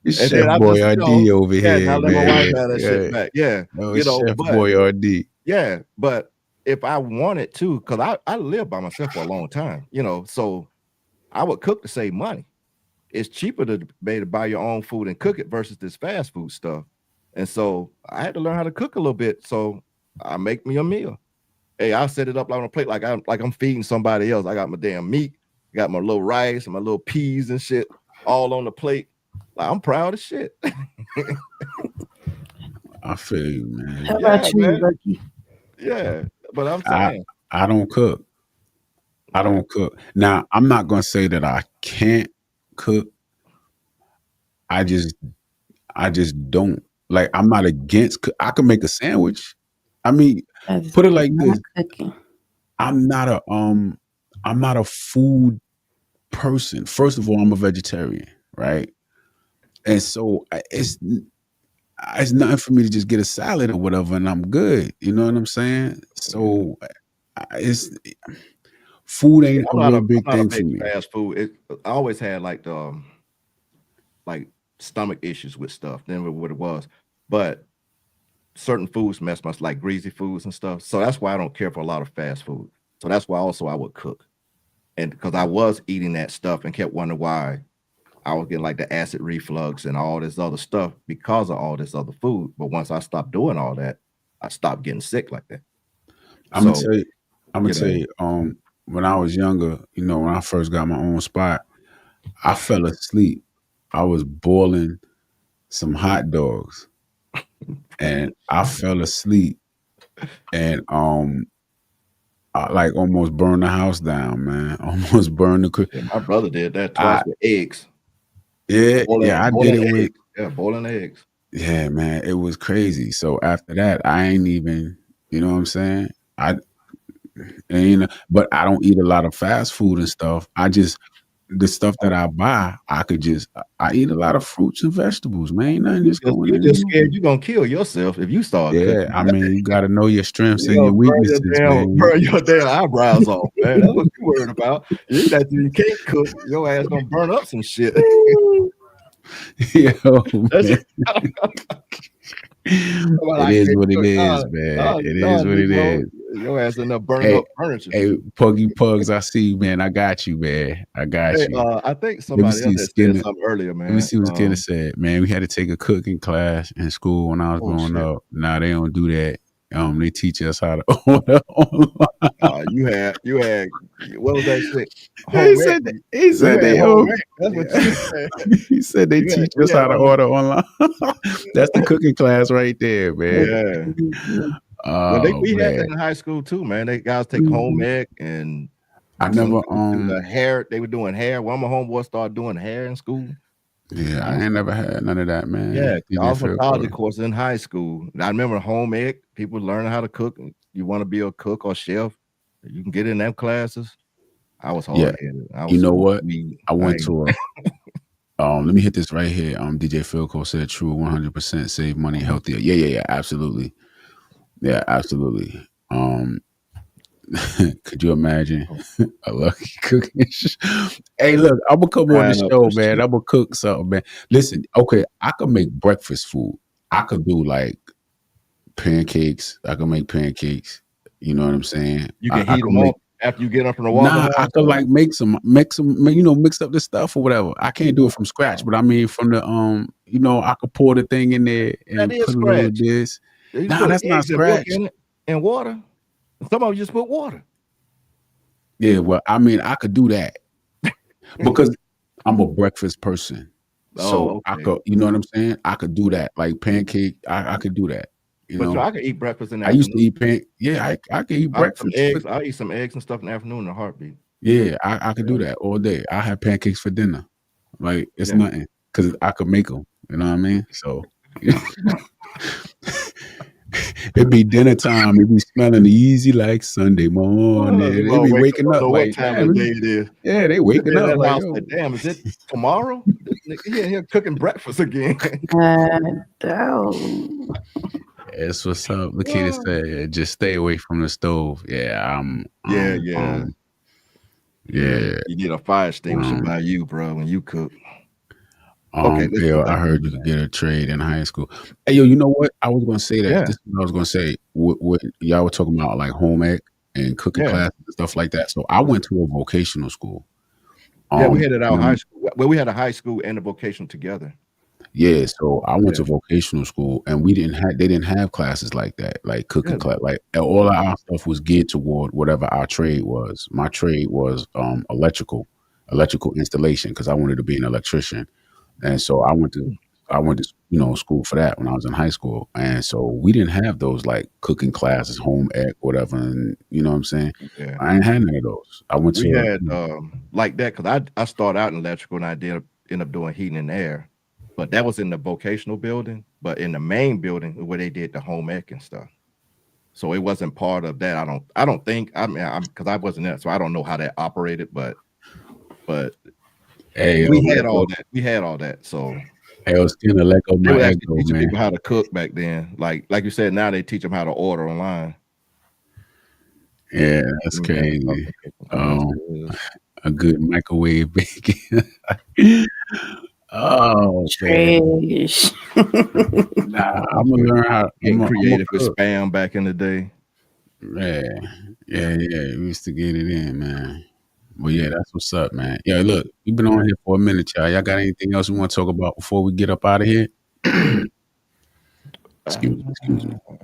A: it's
B: And
A: Chef
B: then I just,
A: Boyardee over
B: yeah,
A: here,
B: now let my wife
A: man.
B: have that
A: Yeah,
B: shit back. Yeah,
A: no, it's Chef
B: but
A: Boyardee.
B: yeah, but if I wanted to, because I lived by myself for a long time, so I would cook to save money. It's cheaper to be able to buy your own food and cook it versus this fast food stuff. And so I had to learn how to cook a little bit. So I make me a meal. Hey, I'll set it up on a plate like I'm feeding somebody else. I got my damn meat, got my little rice and my little peas and shit all on the plate. Like, I'm proud of shit.
A: I feel you, man.
C: How
B: Yeah,
C: about you,
B: man.
C: Lucky?
B: Yeah. But I'm
A: I
B: saying,
A: I don't cook. I
B: right.
A: don't cook. Now, I'm not gonna say that I can't cook. I just I just don't. Like, I'm not against I can make a sandwich. I mean,
C: I just
A: put it
C: be
A: like
C: not
A: this.
C: cooking.
A: I'm not a I'm not a food person. First of all, I'm a vegetarian, right? And so it's it's nothing for me to just get a salad or whatever, and I'm good. You know what I'm saying?
B: Yeah.
A: So it's food
B: Yeah,
A: ain't a real
B: I'm
A: big
B: not a
A: thing
B: big
A: for me.
B: fast food. I always had like the like stomach issues with stuff. Then what it was, but certain foods mess my like greasy foods and stuff. So that's why I don't care for a lot of fast food. So that's why also I would cook, and because I was eating that stuff and kept wondering why I was getting like the acid reflux and all this other stuff because of all this other food. But once I stopped doing all that, I stopped getting sick like that.
A: I'm gonna
B: So
A: tell you. I'm gonna
B: you
A: tell
B: know,
A: you. When I was younger, when I first got my own spot, I fell asleep. I was boiling some hot dogs, and I fell asleep, and I like almost burned the house down, man. Almost burned the.
B: yeah, my brother did that twice
A: I
B: with eggs,
A: yeah, I did
B: boiling
A: it with.
B: eggs. Yeah, boiling eggs.
A: Yeah, man, it was crazy. So after that, I ain't even. You know what I'm saying? I and but I don't eat a lot of fast food and stuff. I just the stuff that I buy, I eat a lot of fruits and vegetables, man. Ain't nothing just going
B: You
A: in
B: just
A: there.
B: scared you're gonna kill yourself if you start
A: Yeah,
B: cooking.
A: I mean, you got to know your strengths
B: You
A: and
B: know,
A: your weaknesses, man.
B: burn your damn eyebrows off, man. That's what you worried about. You can't cook, your ass gonna burn up some shit.
A: Yo,
B: That's
A: man.
B: well,
A: It
B: I
A: is
B: can't
A: what it
B: cook.
A: is, man. It
B: No,
A: is what it
B: Negro,
A: is.
B: your ass end up burning
A: Hey,
B: up furniture.
A: hey, Puggy Pugs, I see you, man. I got you, man. I got
B: Hey,
A: you.
B: I think
A: Let me
B: somebody else
A: see
B: had said
A: Skinner.
B: something earlier,
A: Let me
B: man.
A: see what Skinner said. Man, we had to take a cooking class in school when I was
B: Oh
A: growing
B: shit.
A: up. Now they don't do that. They teach us how to order online.
B: You had what was that shit?
A: He
B: Home ec.
A: said he
B: You
A: said
B: had
A: they
B: home ec. That's what you
A: yeah.
B: had.
A: He said they
B: You had
A: teach
B: we
A: us
B: had
A: how to order online. That's the cooking class right there, man.
B: yeah. Well,
A: Oh
B: we had that
A: man.
B: in high school too, man. They guys take home
C: Mhm.
B: ec and
A: I
B: some
A: never
B: people do the hair. They were doing hair. One of my homeboys started doing hair in school.
A: yeah,
B: I
A: I
B: was
A: ain't
B: like,
A: never had none of that,
B: yeah,
A: man. DJ
B: cosmetology
A: Philco.
B: course in high school. And I remember home ec, people learning how to cook. You want to be a cook or chef, you can get in them classes. I was
A: Yeah,
B: hard headed. I
A: you
B: was
A: know
B: smoking
A: what?
B: weed.
A: I
B: I
A: went
B: ain't,
A: to a let me hit this right here. DJ Philco said true 100% save money healthier. Yeah, absolutely. Yeah, absolutely. Could you imagine a lucky cooking show? Hey, look, I'm gonna come on the
B: frying up
A: show,
B: some
A: man.
B: shit.
A: I'm gonna cook something, man. Listen, okay, I could make breakfast food. I could do like pancakes. I could make pancakes. You know what I'm saying?
B: You
A: I,
B: can
A: I
B: heat
A: could
B: them
A: make
B: up after you get them from the water
A: nah. I
B: house.
A: could like mix up the stuff or whatever. I can't do it from scratch, but I mean from the I could pour the thing in there
B: That
A: and
B: is
A: put a little
B: scratch.
A: of this.
B: You just
A: Nah,
B: put
A: that's not
B: eggs and milk
A: scratch.
B: in it and water. Some of them just put water.
A: Yeah, well, I mean, I could do that because I'm a breakfast person. So
B: Oh,
A: I
B: okay.
A: could, you know what I'm saying? I could do that. Like pancake, I could do that. You
B: But you know,
A: know,
B: I can eat breakfast in the
A: I used to
B: afternoon.
A: eat yeah, I could eat
B: Some
A: breakfast.
B: eggs. I eat some eggs and stuff in the afternoon in a heartbeat.
A: Yeah, I could
B: Yeah.
A: do that all day. I have pancakes for dinner. Like it's
B: Yeah.
A: nothing because I could make them. You know what I mean? So it'd be dinner time. It'd be smelling easy like Sunday morning.
B: You
A: They'd
B: gonna
A: be
B: wake up,
A: waking
B: don't
A: up
B: know what
A: like,
B: time of
A: damn,
B: the day it is.
A: yeah, they
B: You
A: waking
B: be in
A: up
B: that
A: like,
B: house
A: yo,
B: like, damn, is it tomorrow? This nigga here cooking breakfast again.
C: God, dog.
A: that's what's up. Lakita said, just stay away from the stove. Yeah,
B: Yeah, yeah. Yeah.
A: yeah,
B: You need a fire extinguisher
A: um,
B: by you, bro, when you cook. Okay, let's
A: yo,
B: get
A: I
B: back to
A: heard you
B: it,
A: could
B: man.
A: get a trade in high school. Hey, yo, you know what? I was gonna say that.
B: Yeah,
A: This is what I was gonna say. What y'all were talking about, like home ec and cooking
B: yeah.
A: classes and stuff like that. So I went to a vocational school.
B: Yeah, we had it our high
A: And
B: school. Well, we had a high school and a vocation together.
A: yeah, so I went
B: Yeah,
A: to vocational school, and they didn't have classes like that, like cooking
B: yeah.
A: class. Like all of our stuff was geared toward whatever our trade was. My trade was electrical installation, because I wanted to be an electrician, and so I went to school for that when I was in high school, and so we didn't have those like cooking classes, home ec, whatever. And you know what I'm saying?
B: Yeah.
A: I ain't had none of those. I went
B: We
A: to
B: had like that because I started out in electrical and I did end up doing heating and air, but that was in the vocational building. But in the main building where they did the home ec and stuff, so it wasn't part of that. I don't think. I mean, I'm because I wasn't there, so I don't know how that operated. But
A: hey,
B: we had all that. We had all that. So
A: Hey, yo, Skinner, let go
B: They
A: my
B: were actually
A: ego,
B: teaching
A: man.
B: people how to cook back then. Like you said, now they teach them how to order online.
A: Yeah, that's
B: Them damn
A: crazy.
B: fucking people
A: Um,
B: downstairs.
A: a good microwave bacon. Oh man,
C: Trash.
A: nah, I'm gonna
B: Motherfucker
A: learn how.
B: getting
A: I'm gonna
B: creative with
A: cook.
B: spam back in the day.
A: Yeah, yeah. We used to get it in, man. Well, yeah, that's what's up, man. Yeah, look, we've been on here for a minute, y'all. Y'all got anything else we want to talk about before we get up out of here? Excuse me, excuse me.
B: Uh,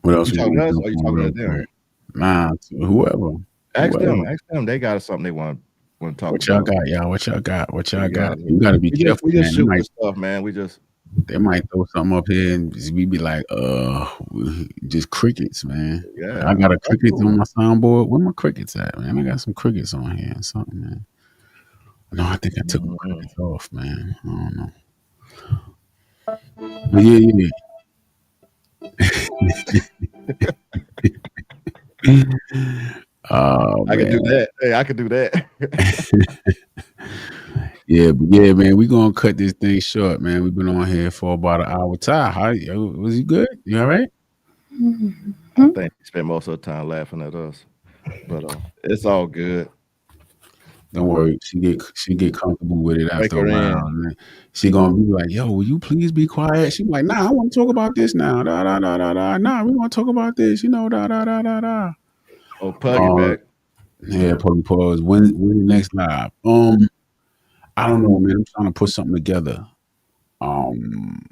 A: What
B: you
A: else we
B: talking
A: want
B: to
A: to
B: us
A: jump
B: or you
A: on
B: talking to
A: real
B: them?
A: quick? Nah, whoever,
B: Ask
A: whoever.
B: them. Ask them. They got something they want to talk
A: What y'all
B: about.
A: got, y'all? What y'all got? What
B: We
A: y'all
B: got
A: got?
B: it.
A: You got to be careful,
B: We just
A: man.
B: shoot the stuff, man.
A: They might throw something up here and we be like, just crickets, man. I
B: yeah,
A: got a
B: that's
A: crickets on
B: cool.
A: my soundboard. Where my crickets at, man? I got some crickets on here and something, man. No, I think I took my
B: Mhm.
A: crickets off, man. I don't know. But yeah. Oh
B: I could do
A: man.
B: that. Hey, I could do that.
A: Yeah, but yeah, man, we gonna cut this thing short, man. We've been on here for about an hour. Ty, was you good? You all right?
B: I think he spent most of the time laughing at us, but it's all good.
A: Don't worry, she get comfortable with it
B: Break
A: after a
B: her
A: while.
B: in.
A: And then she gonna be like, "Yo, will you please be quiet?" She be like, "Nah, I want to talk about this now. Da da da da da. Nah, we want to talk about this. Da da da da da."
B: Oh, Puggy
A: Uh,
B: back.
A: yeah, probably pause. When the next live? I don't know, man. I'm trying to put something together. Um,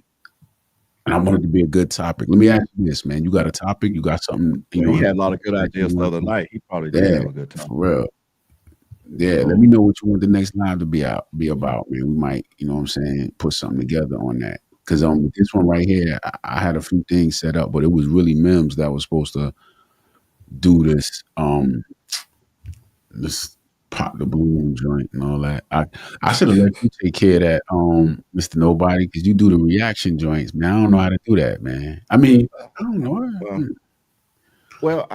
A: and I want it to be a good topic. Let me ask you this, man. You got a topic? You got something,
B: Well, he
A: in
B: had a lot of good
A: that you
B: ideas the
A: want
B: other
A: to?
B: night. He probably did
A: Yeah,
B: have a good time.
A: for real. Yeah, let me
B: So
A: know what you want the next live to be about, man. We might, you know what I'm saying, put something together on that. Cause this one right here, I had a few things set up, but it was really Mims that was supposed to do this pop the balloon joint and all that. I should have let you take care of that, Mr. Nobody, because you do the reaction joints, man. I don't know how to do that, man. I mean, I don't know.
B: well,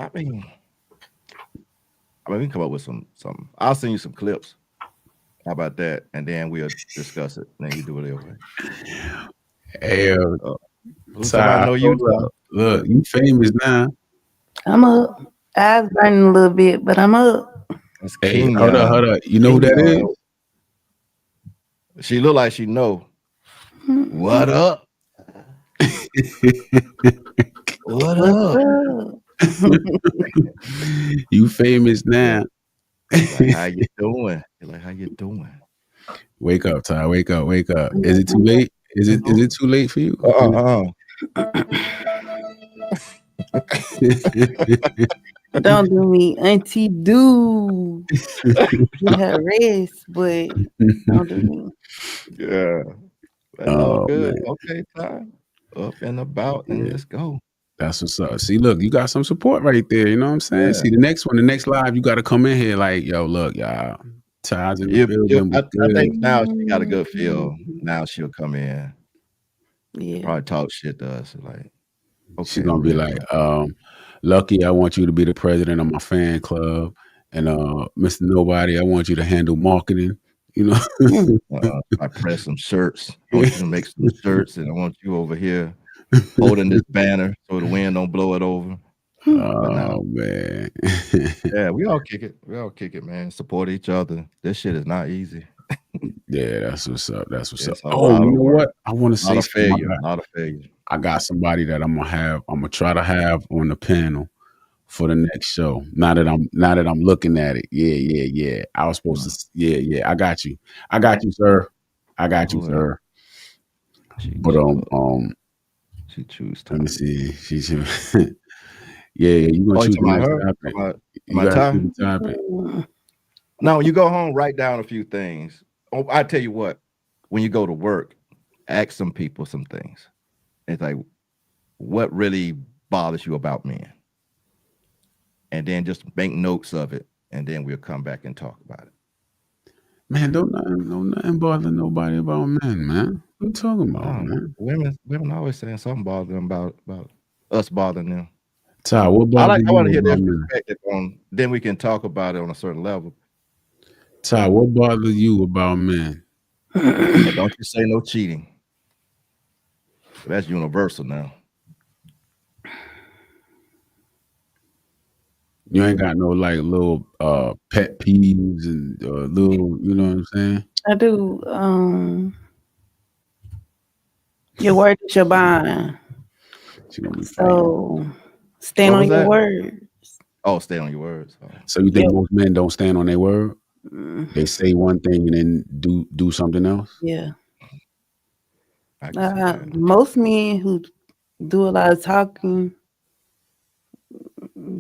B: well, we can come up with some. I'll send you some clips. How about that? And then we'll discuss it. And then you do it anyway.
A: Hey,
B: Uh, somebody
A: Ty,
B: know you,
A: so
B: Ty.
A: look, you famous now.
C: I'm up. I was burning a little bit, but I'm up.
B: That's
A: Hey,
B: Kenyon.
A: hold up. You know who that
B: Kenyon.
A: is?
B: She look like she know. What up? What
C: What's
B: up?
C: up?
A: You famous
B: Yeah.
A: now.
B: She's like, how you doing? You're like, how you doing?
A: Wake up, Ty. Wake up. Wake up. Is it too late? Is it too late for you?
B: Uh-uh.
C: Don't do me, Auntie. Do get her rest, but don't do me.
B: Yeah. That's all
A: Oh
B: good.
A: man.
B: Okay, Ty. Up and about and
A: Yeah.
B: let's go.
A: That's what's up. See, look, you got some support right there. You know what I'm saying?
B: Yeah.
A: See, the next live, you got to come in here like, yo, look, y'all, Ty's in the building. We
B: I think
A: good.
B: now she got a good feel. Now she'll come in,
C: Yeah.
B: probably talk shit to us. Like,
A: She's
B: okay,
A: gonna
B: I'm
A: be
B: ready
A: like,
B: now.
A: Lucky, I want you to be the president of my fan club, and Mr. Nobody, I want you to handle marketing. You know,
C: Mm.
B: I press some shirts. I want you to make some shirts, and I want you over here holding this banner so the wind don't blow it over. But now,
A: oh man,
B: yeah, we all kick it. We all kick it, man. Support each other. This shit is not easy.
A: yeah, that's what's up. That's what's up.
B: It's a
A: Oh,
B: lot
A: you
B: of
A: know
B: work,
A: what? I want to
B: a lot
A: say
B: of
A: something.
B: failure, a lot of failure.
A: I got somebody that I'm gonna have. I'm gonna try to have on the panel for the next show. Now that I'm looking at it. Yeah. I was supposed to. Yeah. I got you, sir. I got you,
B: Who else?
A: sir.
B: She
A: But
B: she choose
A: let me
B: time.
A: see. She's yeah. You gonna
B: Oh, you
A: choose the
B: talking about
A: next
B: her?
A: topic? You
B: About
A: gotta
B: Ty?
A: choose the topic.
C: Mm.
B: No, when you go home, write down a few things. Oh, I tell you what, when you go to work, ask some people some things. It's like, what really bothers you about men? And then just make notes of it, and then we'll come back and talk about it.
A: Man, don't nothing bother nobody about men, man. What you talking about,
B: No,
A: man?
B: women always saying something bothers them about us bothering them.
A: Ty, what bother
B: I want to
A: you
B: hear their
A: about men?
B: perspective on. Then we can talk about it on a certain level.
A: Ty, what bother you about men?
B: And don't you say no cheating. That's universal now.
A: You ain't got no like little pet peeves and little, you know what I'm saying?
C: I do. Your word is your bond.
A: She gonna be fighting.
C: So stand
B: What
C: on
B: was
C: your
B: that?
C: word.
B: Oh, stay on your words. Oh,
A: So you think
C: Yep.
A: most men don't stand on their word?
C: Mm,
A: They say one thing and then do something else?
C: yeah.
B: I can see that.
C: Most men who do a lot of talking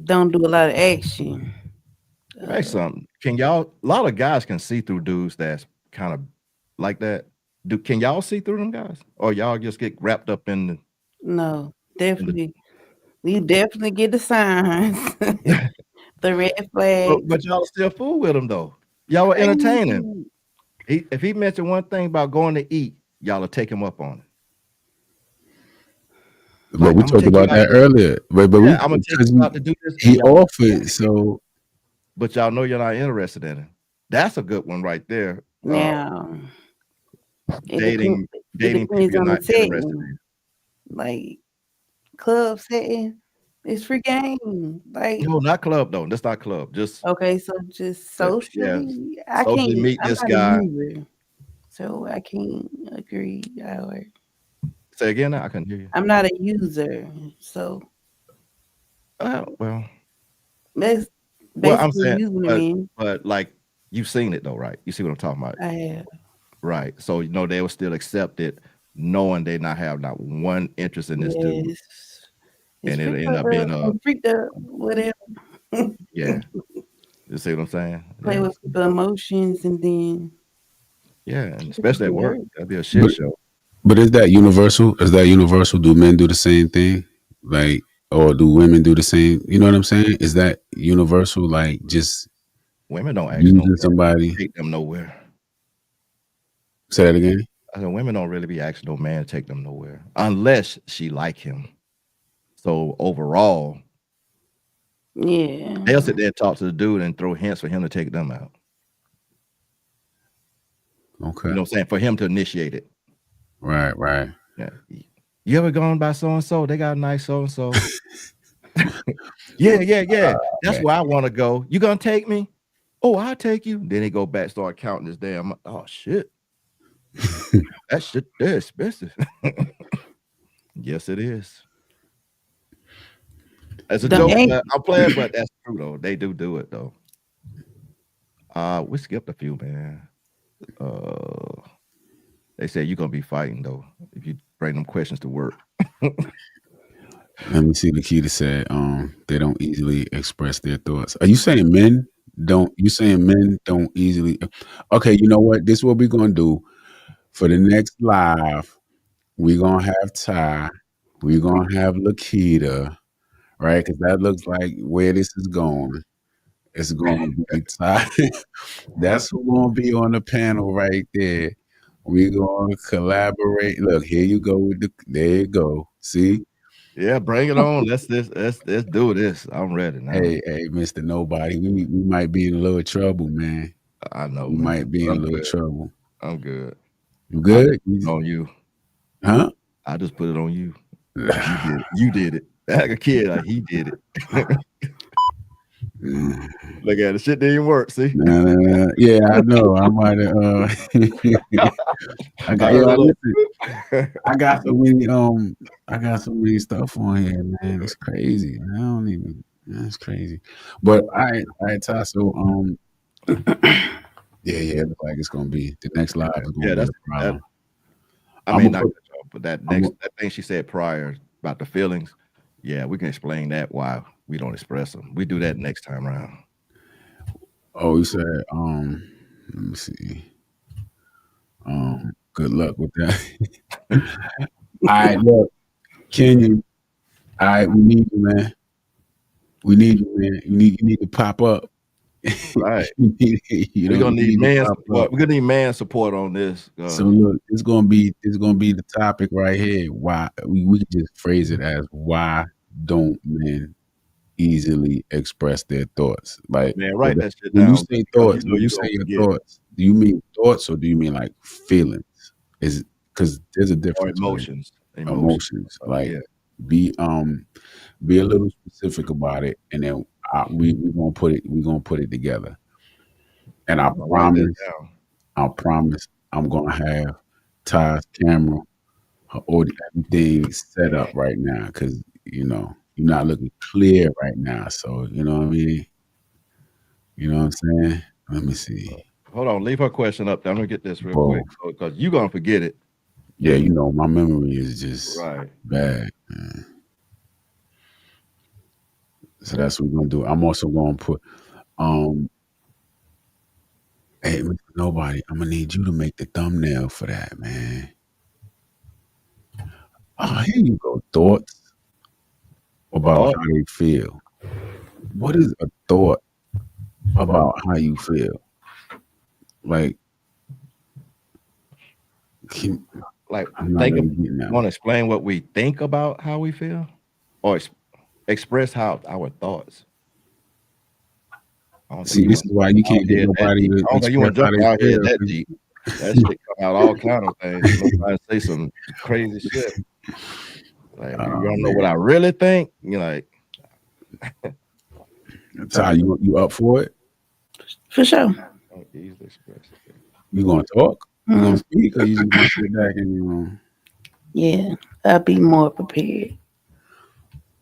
C: don't do a lot of action.
B: Let me ask you something. Can y'all? A lot of guys can see through dudes that's kind of like that. Can y'all see through them guys, or y'all just get wrapped up
C: No,
B: in the?
C: definitely. We definitely get the signs, the red
B: But,
C: flags.
B: but y'all still fool with him though. Y'all were entertaining.
C: Ain't-
B: If he mentioned one thing about going to eat, y'all will take him up on it.
A: But
B: Like,
A: we
B: I'm gonna
A: talked
B: take you
A: about
B: out.
A: that earlier. But we
B: Yeah, I'm gonna take
A: because
B: you out to do this, and
A: he
B: y'all,
A: offered, so
B: but y'all know you're not interested in it. That's a good one right there.
C: Now, it depends.
B: Dating
C: It
B: dating people
C: depends
B: you're
C: on the
B: not interested
C: setting. Like club setting, it's free game.
B: in.
C: Like
B: No, not club though. That's not club. Just
C: okay, so just
B: yeah,
C: socially, I
B: socially
C: can't.
B: meet
C: I'm
B: this
C: not a
B: guy.
C: user, so I can't agree.
B: Say again. I couldn't hear you.
C: I'm not a user, so
B: Well,
C: that's
B: I'm
C: basically
B: saying,
C: using a
B: but
C: man.
B: like you've seen it though, right? You see what I'm talking about,
C: I have.
B: right? So they will still accept it, knowing they not have not one interest in this dude,
C: Yes. It's
B: and it'll
C: freaked
B: end
C: up,
B: up being
C: I'm freaked up, whatever.
B: yeah. You see what I'm saying?
C: Play
B: Yeah,
C: with the emotions and then
B: yeah, and
C: it could
B: especially at
C: get
B: work,
C: hurt.
B: that'd be a shit
A: but
B: show.
A: but is that universal? Is that universal? Do men do the same thing? Like or do women do the same? You know what I'm saying? Is that universal? Like just
B: Women don't ask no
A: using
B: man
A: somebody.
B: to take them nowhere.
A: Say that again.
B: I said women don't really be asking no man to take them nowhere unless she like him. So overall, they'll
C: Yeah.
B: sit there and talk to the dude and throw hints for him to take them out.
A: Okay.
B: You know what I'm saying? For him to initiate it.
A: Right, right.
B: Yeah. You ever gone by so and so? They got a nice so and so. Yeah, yeah, yeah. That's
A: Okay.
B: where I want to go. You gonna take me? Oh, I'll take you. Then he go back, start counting this damn. Oh shit, that shit they're expensive. Yes, it is. It's a
C: The
B: joke,
C: ain't
B: but I'm playing. But that's true though. They do it though. We skipped a few, man. Uh, they said you're gonna be fighting though if you bring them questions to work.
A: Let me see. Nikita said, they don't easily express their thoughts. Are you saying men don't? You saying men don't easily? Okay, you know what? This is what we're gonna do for the next live. We're gonna have Ty. We're gonna have Lakita, right? Because that looks like where this is going. It's gonna be Ty. That's who's gonna be on the panel right there. We're gonna collaborate. Look, here you go with the. There you go. See.
B: Yeah, bring it on. Let's do this. I'm ready now.
A: Hey, Mr. Nobody, we might be in a little trouble, man.
B: I know,
A: We
B: man.
A: might be in a
B: I'm
A: little
B: good.
A: trouble.
B: I'm good.
A: You
B: I just
A: good?
B: put it on you.
A: Huh?
B: I just put it on you. You did it. You did it. Like a kid, like he did it.
A: Mm.
B: Look at it. Shit didn't even work. See?
A: Nah, nah, nah. Yeah, I know. I might have. I got yo.
B: Look.
A: Listen, I got so many. I got so many stuff on here, man. It's crazy. I don't even. That's crazy. But all right, Ty. So yeah. It looks like it's gonna be the next live is gonna
B: Yeah,
A: be
B: that's
A: a
B: that.
A: problem.
B: I
A: I'm
B: mean,
A: gonna
B: not
A: put.
B: cut you off, but that
A: I'm.
B: next that thing she said prior about the feelings. Yeah, we can explain that why we don't express them. We do that next time around.
A: Oh, you said. Let me see. Good luck with that. All right, look, Kenyon. All right, we need you, man. We need you, man. You need to pop up.
B: Right.
A: You
B: We're
A: know,
B: gonna
A: you
B: need
A: need to
B: man
A: pop up.
B: support. We're gonna need man support on this.
A: So look, it's gonna be the topic right here. Why we can just phrase it as why don't men easily express their thoughts? Like
B: Man, write that shit
A: when you
B: down
A: say
B: because you
A: thoughts,
B: know
A: when you
B: you're
A: say
B: gonna
A: your
B: forget.
A: thoughts, Do you mean thoughts or do you mean like feelings? Is because there's a
B: Or
A: difference, right?
B: emotions.
A: Emotions.
B: Yeah.
A: Like be be a little specific about it, and then we gonna put it together. And
B: I'm gonna write that down.
A: I promise, I'm gonna have Ty's camera, her audio, everything set up right now because you're not looking clear right now. So you know what I mean. You know what I'm saying? Let me see.
B: Hold on, leave her question up there. I'm gonna get this real quick
A: Both.
B: because you're gonna forget it.
A: Yeah, my memory is just
B: Right.
A: bad. Man. So that's what we're gonna do. I'm also gonna put um hey Mr. Nobody, I'm gonna need you to make the thumbnail for that, man. Oh, here you go. Thoughts about
B: Thought
A: how they feel. What is a thought about how you feel? Like, can,
B: like
A: I'm not
B: think of
A: really getting that
B: want
A: one.
B: to explain what we think about how we feel, or express how our thoughts. I don't think
A: See,
B: you
A: this
B: want
A: is why you
B: our
A: can't get
B: head that
A: nobody
B: deep.
A: to
B: I don't think you
A: express
B: want to
A: how
B: jump
A: they
B: our head
A: feel.
B: that
A: 'Cause
B: deep. That shit come out all kind of things. Nobody say some crazy shit. Like you
A: oh
B: don't know what
A: man,
B: I really think. You're like,
A: Ty, you up for it?
C: For sure.
B: oh, easily expressed.
A: You gonna talk? You gonna
C: Mm,
A: speak, or you just gonna sit back and
C: yeah, I'll be more prepared.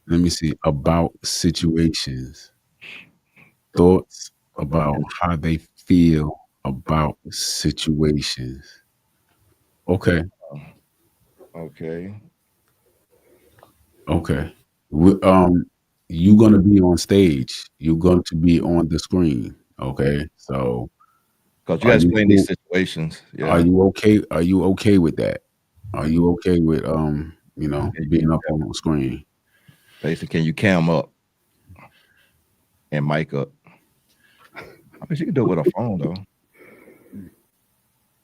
A: let me see about situations, thoughts about how they feel about situations. Okay,
B: Okay.
A: okay. You gonna be on stage. You're going to be on the screen. Okay, so
B: Because you
A: are
B: gotta
A: you
B: explain these
A: cool?
B: situations.
A: Are
B: Yeah.
A: you okay? Are you okay with that? Are you okay with being up
B: Yeah.
A: on the screen?
B: Basically, can you cam up and mic up? I mean, she can do it with a phone though.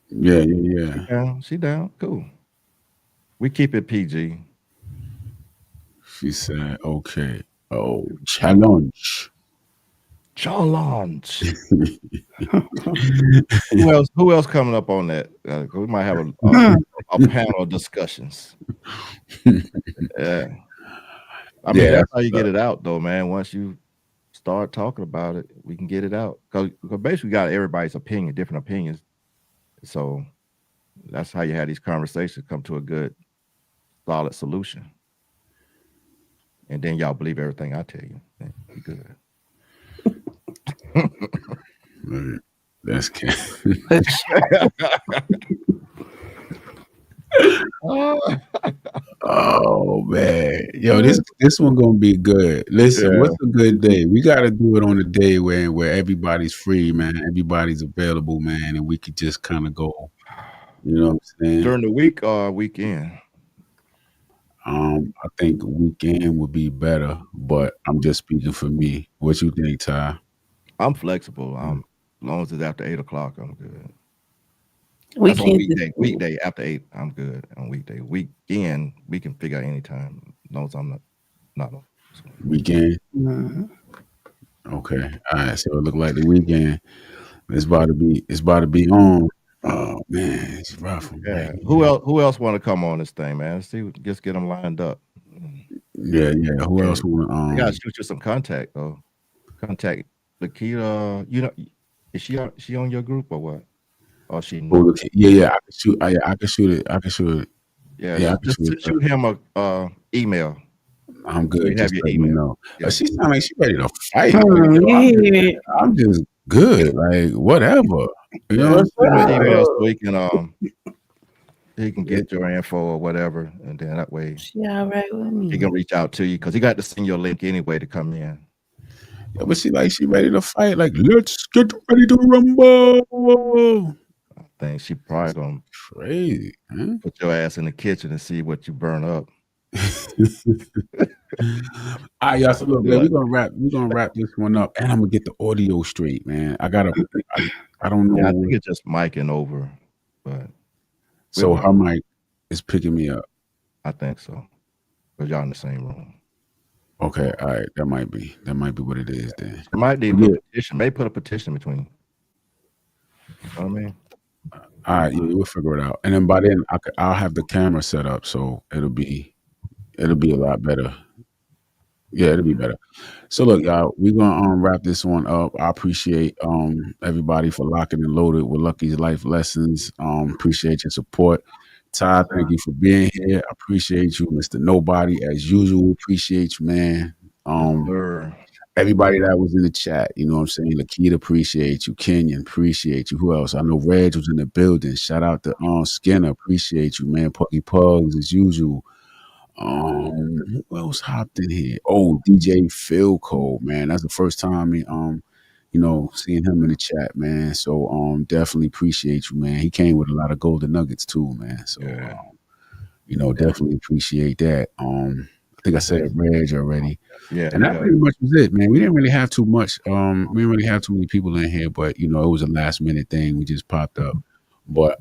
A: Yeah, yeah, yeah.
B: She down. Cool. We keep it PG.
A: She said, "Okay." Oh, challenge.
B: Challenge. Who else coming up on that? We might have a panel of discussions. Yeah. I mean,
A: Yeah,
B: that's
A: that's
B: how you
A: what's
B: get
A: up.
B: it out, though, man. Once you start talking about it, we can get it out. Because basically, we got everybody's opinion, different opinions. So that's how you have these conversations, come to a good, solid solution. And then y'all believe everything I tell you. Then you good.
A: Right. That's oh man, yo, this one gonna be good. Listen,
B: Yeah.
A: what's a good day? We gotta do it on a day where everybody's free, man. Everybody's available, man, and we could just kind of go. You know what I'm saying?
B: During the week or weekend?
A: I think weekend would be better, but I'm just speaking for me. What you think, Ty?
B: I'm flexible. As long as it's after 8 o'clock, I'm good.
C: We
B: That's on
C: can't just
B: weekday. Weekday after 8, I'm good. On weekday. Weekend, we can figure out any time. As long as I'm not on.
A: Weekend?
C: Mhm.
A: Okay. All right. So it look like the weekend. It's about to be on. Oh man, it's rough. Man.
B: Yeah. Who else want to come on this thing, man? See, just get them lined up.
A: Yeah, yeah. Who
B: Yeah.
A: else wanna
B: I gotta shoot you some contact though. Contact Lakita. She on your group or what? Or she
A: oh,
B: new?
A: yeah, yeah, I can shoot yeah, I can shoot it. I can shoot it.
B: Yeah,
A: Yeah, I can
B: just
A: shoot it.
B: shoot him a email.
A: I'm
B: So
A: good.
B: you have
A: Just
B: your
A: let me
B: email.
A: know.
B: Yeah.
A: She sound like she ready to fight. Like,
C: Hmm,
A: yo,
C: you hear it.
A: I'm just good. Like, whatever. You know
B: Yeah,
A: what I'm
C: What's
B: shoot him an
A: saying? Like,
B: email
C: up?
B: so he can
A: yeah,
B: get your info or whatever, and then that way
C: She all right with
B: he can
C: me.
B: reach out to you because he got to send you a link anyway to come in.
A: yeah, but she ready to fight. Like, let's get ready to rumble.
B: I think she probably gonna
A: Crazy, huh?
B: put your ass in the kitchen and see what you burn up.
A: All right, y'all. So look,
B: Be
A: man,
B: like,
A: we're gonna wrap this one up, and I'm gonna get the audio straight, man. I, I don't know
B: yeah, I think
A: what.
B: it's just micing over, but we'll
A: So
B: work.
A: her mic is picking me up.
B: I think so. Because y'all in the same room.
A: Okay, all right, that might be what it is then.
B: She might need
A: But
B: to put
A: yeah,
B: a petition. Maybe put a petition between. You know what I mean?
A: All right, yeah, we'll figure it out. And then by then, I'll have the camera set up, so it'll be a lot better. Yeah, it'll be better. So look, y'all, we're gonna wrap this one up. I appreciate everybody for locking and loaded with Lucky's life lessons. Appreciate your support. Todd, thank you for being here. I appreciate you, Mr. Nobody, as usual. Appreciate you, man.
B: Yes,
A: Um,
B: sir.
A: everybody that was in the chat, you know what I'm saying? Lakita, appreciate you. Kenyon, appreciate you. Who else? I know Reg was in the building. Shout out to Skinner, appreciate you, man. Puggy Pugs as usual. Who else hopped in here? Oh, DJ Phil Cole, man. That's the first time seeing him in the chat, man. So definitely appreciate you, man. He came with a lot of golden nuggets too, man. So
B: Yeah.
A: definitely appreciate that. I think I said Reg already.
B: Yeah,
A: And that
B: yeah.
A: pretty much was it, man. We didn't really have too much. We didn't really have too many people in here, but it was a last minute thing. We just popped up. But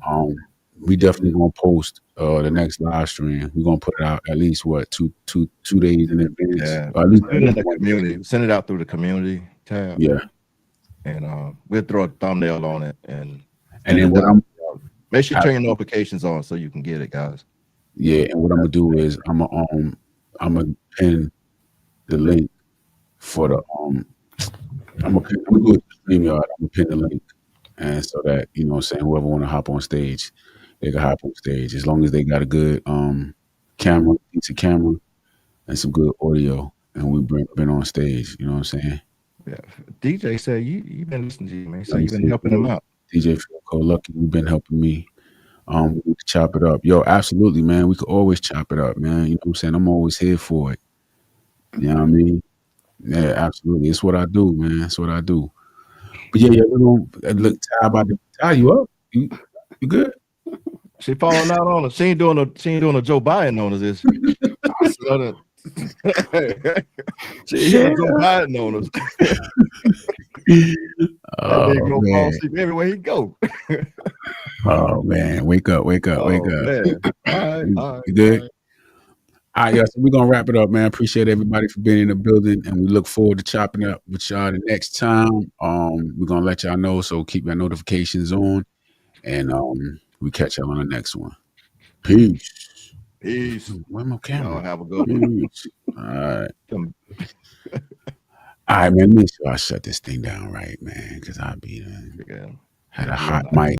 A: we definitely gonna post the next live stream. We're gonna put it out at least two days in advance.
B: Yeah.
A: Or at least
B: Put it in the
A: one day.
B: community. Send it out through the community tab.
A: Yeah.
B: And we'll throw a thumbnail on it and
A: And then
B: it
A: what
B: out.
A: I'm
B: Make sure you turn your notifications on so you can get it, guys.
A: yeah, and what I'm gonna do is I'm gonna pin the link for the I'm gonna do it to StreamYard. I'm gonna pin the link, and so that what I'm saying, whoever want to hop on stage, they can hop on stage as long as they got a good camera, decent camera, and some good audio, and we been on stage. You know what I'm saying?
B: Yeah. DJ said you been listening to you, man. So
A: Let me
B: you've been
A: see.
B: helping him out.
A: DJ Phil Cole Lucky, you've been helping me. We need to chop it up. Yo, absolutely, man. We could always chop it up, man. You know what I'm saying? I'm always here for it. You know what I mean? Yeah, absolutely. It's what I do, man. It's what I do. But yeah, we're gonna look. Ty about to tie you up. You good?
B: She falling out on us. She ain't doing a Joe Biden on us. Is she? She hitting a Joe Biden on us. That nigga gonna fall asleep everywhere he go.
A: Oh man, wake up, wake up, wake up.
B: Man. All right.
A: You good? All right, yeah. So we're gonna wrap it up, man. Appreciate everybody for being in the building, and we look forward to chopping up with y'all the next time. We're gonna let y'all know, so keep your notifications on, and we catch y'all on the next one. Peace. Where my camera?
B: Y'all have a good one.
A: Peace. All right. All right, man. Make sure I shut this thing down right, man, because I be had a hot mic.